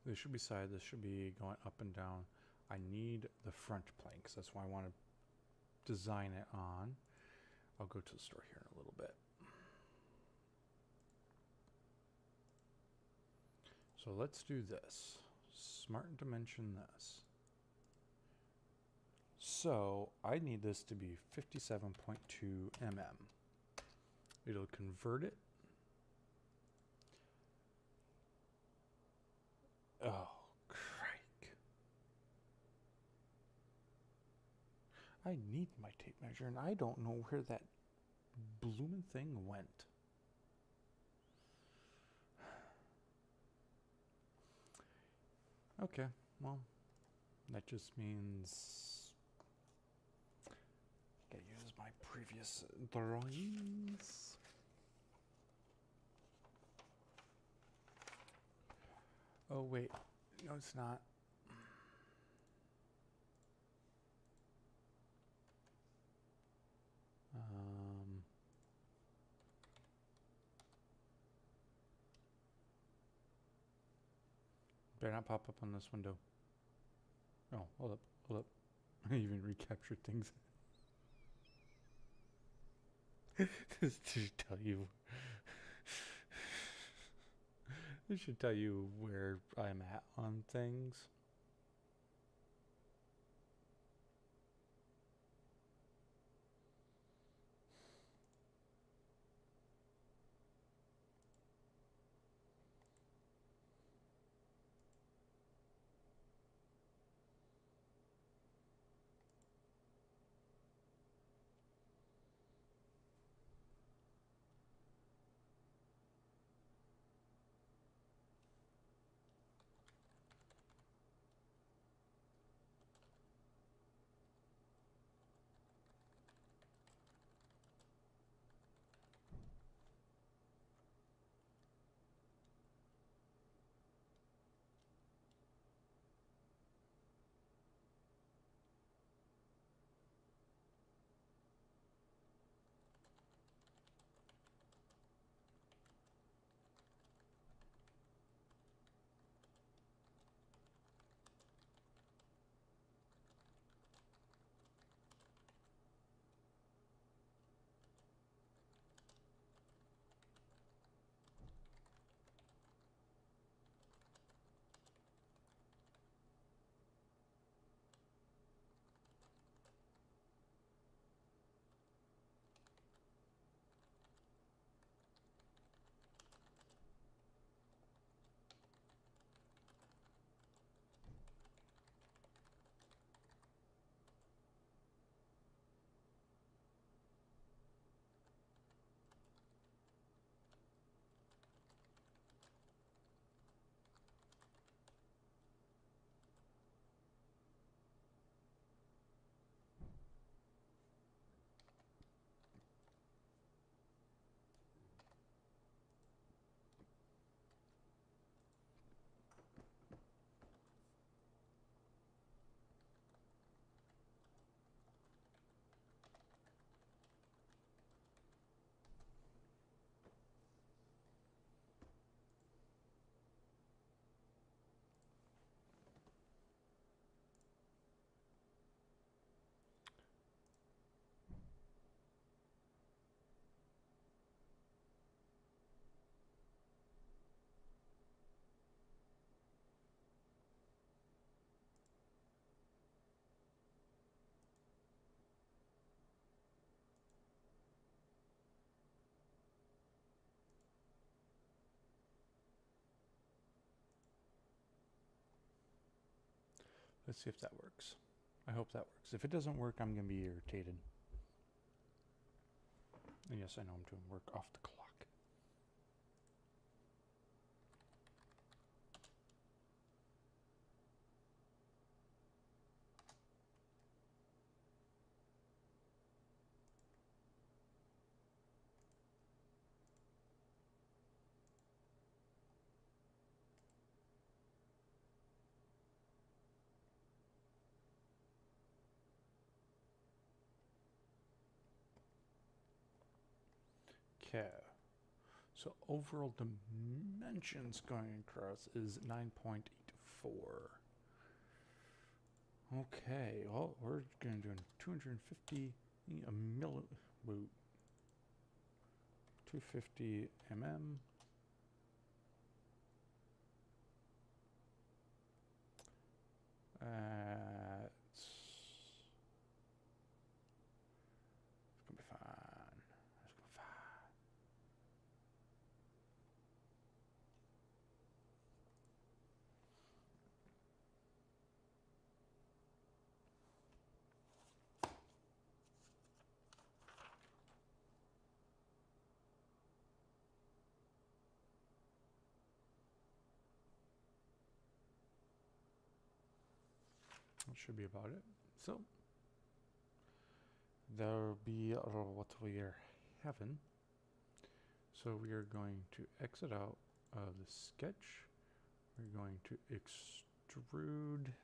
This should be side, this should be going up and down. I need the front plane because that's why I want to design it on. I'll go to the store here in a little bit. So let's do this. Smart dimension this. So I need this to be 57.2 mm. It'll convert it. Oh, crike. I need my tape measure and I don't know where that blooming thing went. Okay, well, that just means I gotta use my previous drawings. Oh wait, no it's not. Better not pop up on this window. Oh, hold up. I even recaptured things. This should tell you. This should tell you where I'm at on things. Let's see if that works. I hope that works. If it doesn't work, I'm going to be irritated. And yes, I know I'm doing work off the clock. Okay. So overall dimensions going across is 9.84. Okay, well, we're going to do 250 250 mm. It's gonna be fine. It's gonna be fine. That should be about it. So there'll be what we are having. So we are going to exit out of the sketch. We're going to extrude.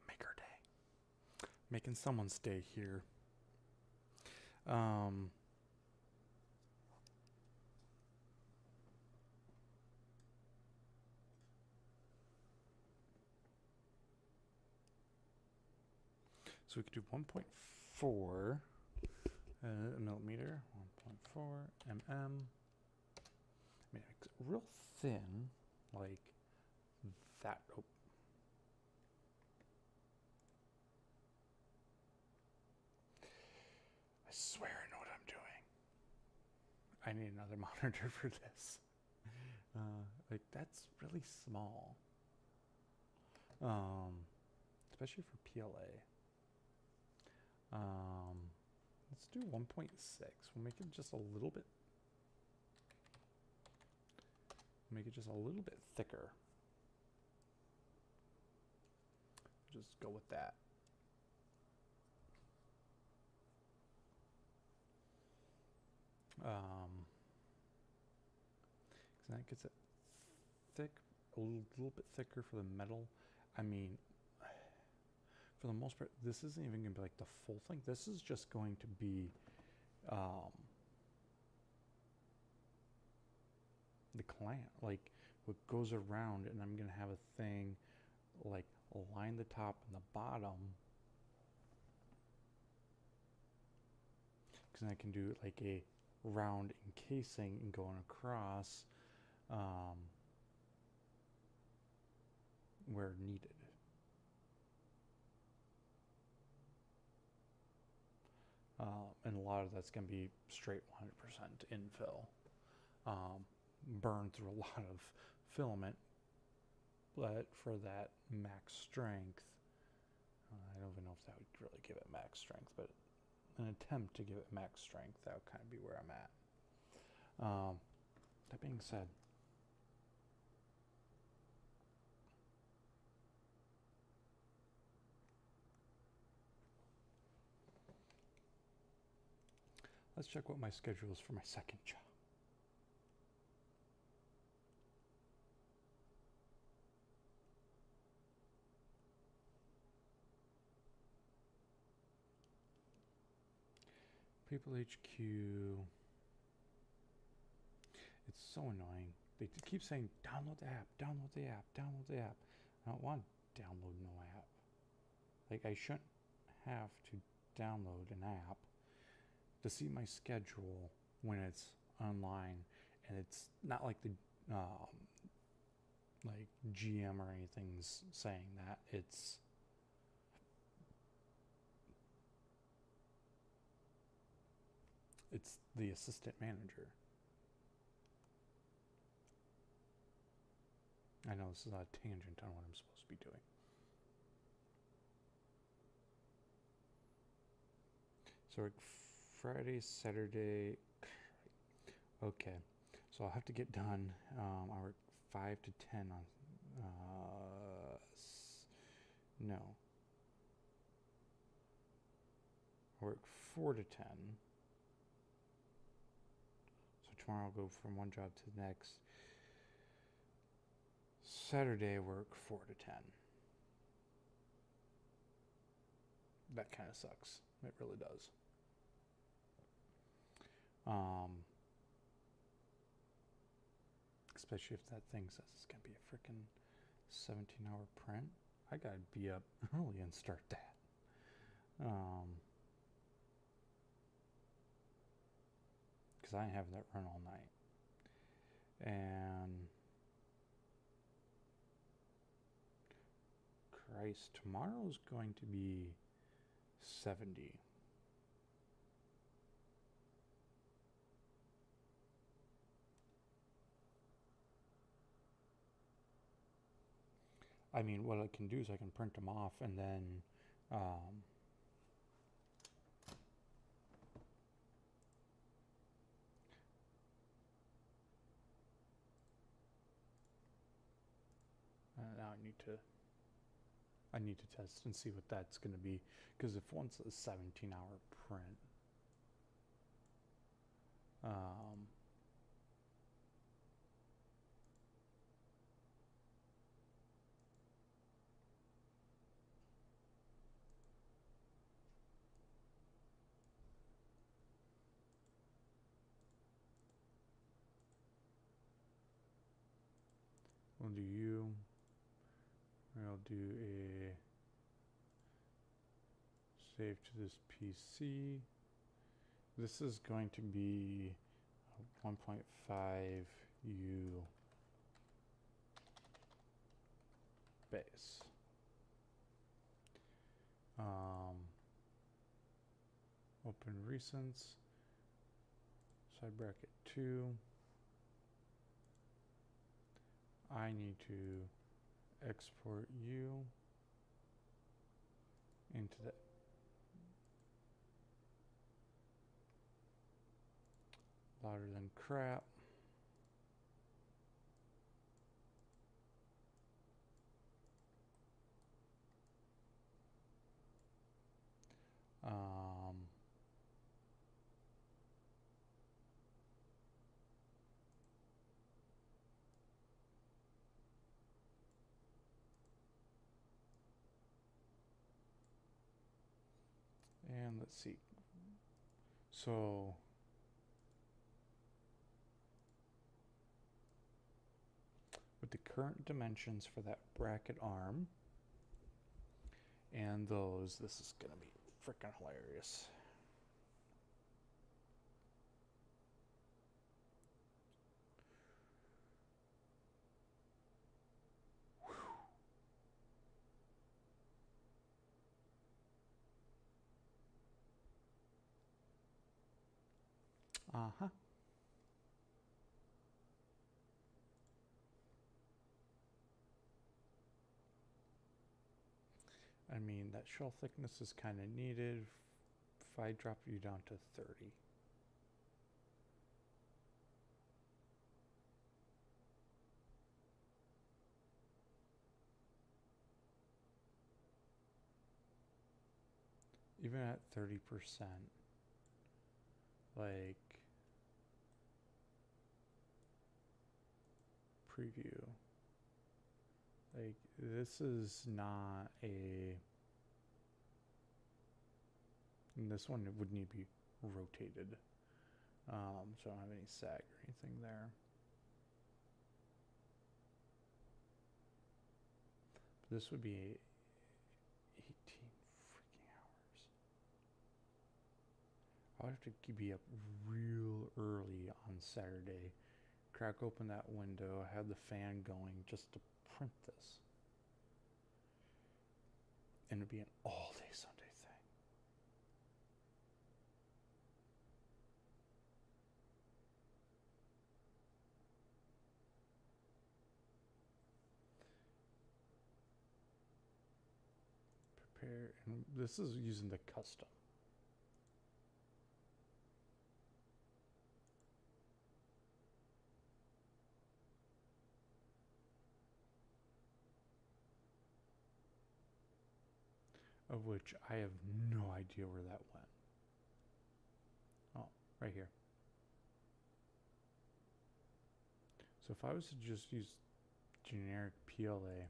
Maker Day. Making someone stay here. So we could do 1.4 millimeter, 1.4 mm. I mean, it's real thin, like that. Oh. I swear I know what I'm doing. I need another monitor for this. Like that's really small, especially for PLA. Let's do 1.6. We'll make it just a little bit. Make it just a little bit thicker. Just go with that. So that gets it thick, a little bit thicker for the metal. I mean, for the most part, this isn't even going to be like the full thing. This is just going to be the clamp, like what goes around, and I'm going to have a thing like line the top and the bottom, because I can do like a round encasing and going across where needed. And a lot of that's going to be straight 100% infill. Burn through a lot of filament, but for that max strength, I don't even know if that would really give it max strength, but an attempt to give it max strength, that would kind of be where I'm at. That being said, let's check what my schedule is for my second job. . People HQ. It's so annoying. They keep saying, download the app, download the app, download the app. I don't want to download no app. Like, I shouldn't have to download an app to see my schedule when it's online, and it's not like the like GM or anything's saying that. It's the assistant manager. I know this is a tangent on what I'm supposed to be doing. So like Friday, Saturday. Okay, so I'll have to get done. I work 5 to 10 on. No. I work 4 to 10. So tomorrow I'll go from one job to the next. Saturday I work 4 to 10. That kind of sucks. It really does. Especially if that thing says it's gonna be a freaking 17-hour print. I gotta be up early and start that. Because I ain't having that run all night. And Christ, tomorrow's going to be 70. I mean, what I can do is I can print them off and then now I need to test and see what that's going to be, because if one's a 17-hour print, we'll do you. I'll do a save to this PC. This is going to be 1.5 U base. Open recents, side bracket 2. I need to export you into the louder than crap. And let's see. So with the current dimensions for that bracket arm and those, this is gonna be freaking hilarious. Uh-huh. I mean, that shell thickness is kind of needed. If I drop you down to 30. Even at 30%, like, preview. Like, this is not a... And this one would need to be rotated. So I don't have any sag or anything there. This would be 18 freaking hours. I would have to be up real early on Saturday, crack open that window, have the fan going just to print this. And it'd be an all-day Sunday thing. Prepare, and this is using the custom. Of which I have no idea where that went. Oh, right here. So if I was to just use generic PLA,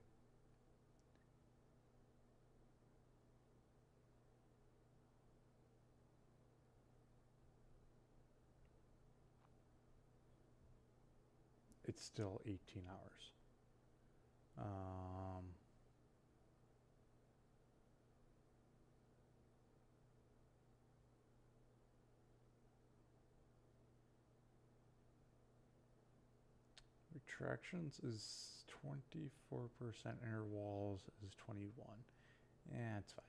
it's still 18 hours. Retractions is 24%, inner walls is 21. Yeah, it's fine.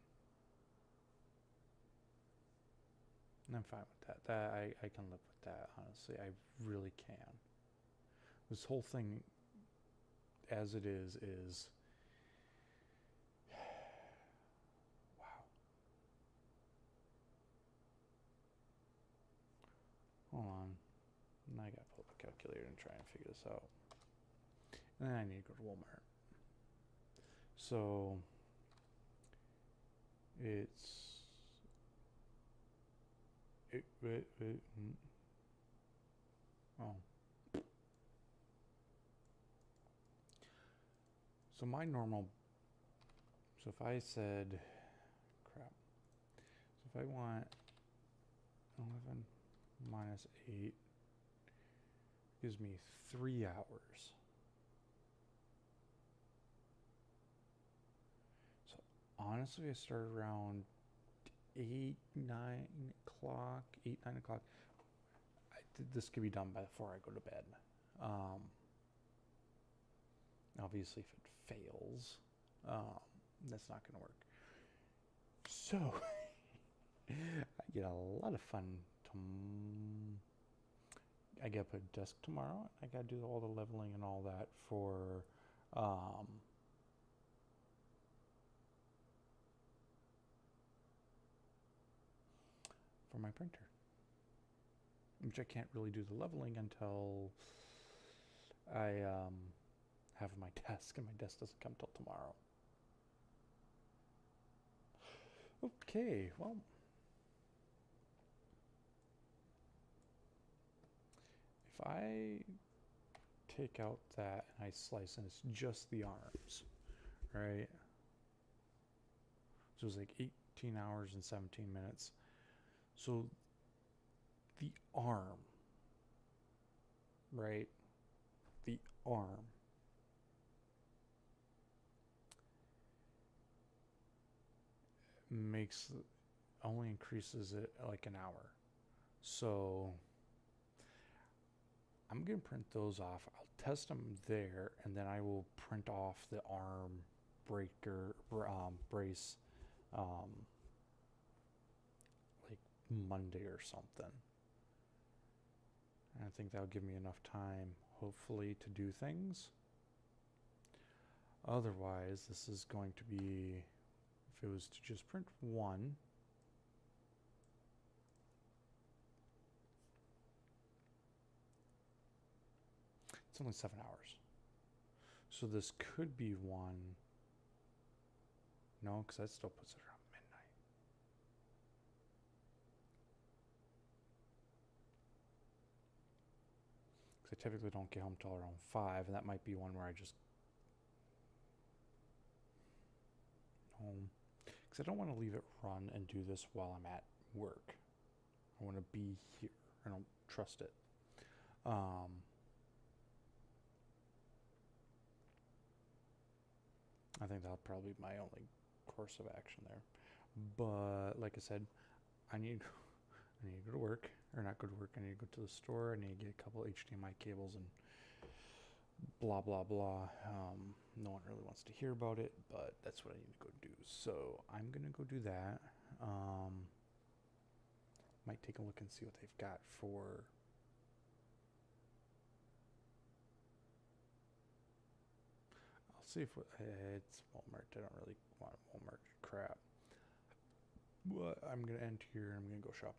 I'm fine with that. I can live with that, honestly. I really can. This whole thing, as it is wow. Hold on. Now I gotta pull up a calculator and try and figure this out. And then I need to go to Walmart. So it's oh. So my normal, so if I said, crap, so if I want 11 minus 8 gives me 3 hours. So honestly, I started around 8, 9 o'clock. This could be done before I go to bed. Obviously, if it fails, that's not going to work. So, I get a lot of fun. I got to put a desk tomorrow. I got to do all the leveling and all that for my printer, which I can't really do the leveling until I have my desk, and my desk doesn't come till tomorrow. Okay, well, if I take out that and I slice, and it's just the arms, right? So it's like 18 hours and 17 minutes. So the arm, right? The arm only increases it like an hour. So I'm going to print those off. I'll test them there, and then I will print off the arm brace like Monday or something. And I think that'll give me enough time, hopefully, to do things. Otherwise, this is going to be, if it was to just print one, it's only 7 hours. So this could be one. No, because that still puts it around midnight. Because I typically don't get home till around 5, and that might be one where I just home. Because I don't want to leave it run and do this while I'm at work. I want to be here. I don't trust it. I think that'll probably be my only course of action there. But like I said, I need I need to go to work, or not go to work. I need to go to the store. I need to get a couple HDMI cables and blah blah blah. No one really wants to hear about it, but that's what I need to go do. So I'm gonna go do that. Might take a look and see what they've got for. I'll see if it's Walmart. I don't really want Walmart crap. But I'm gonna end here. I'm gonna go shopping.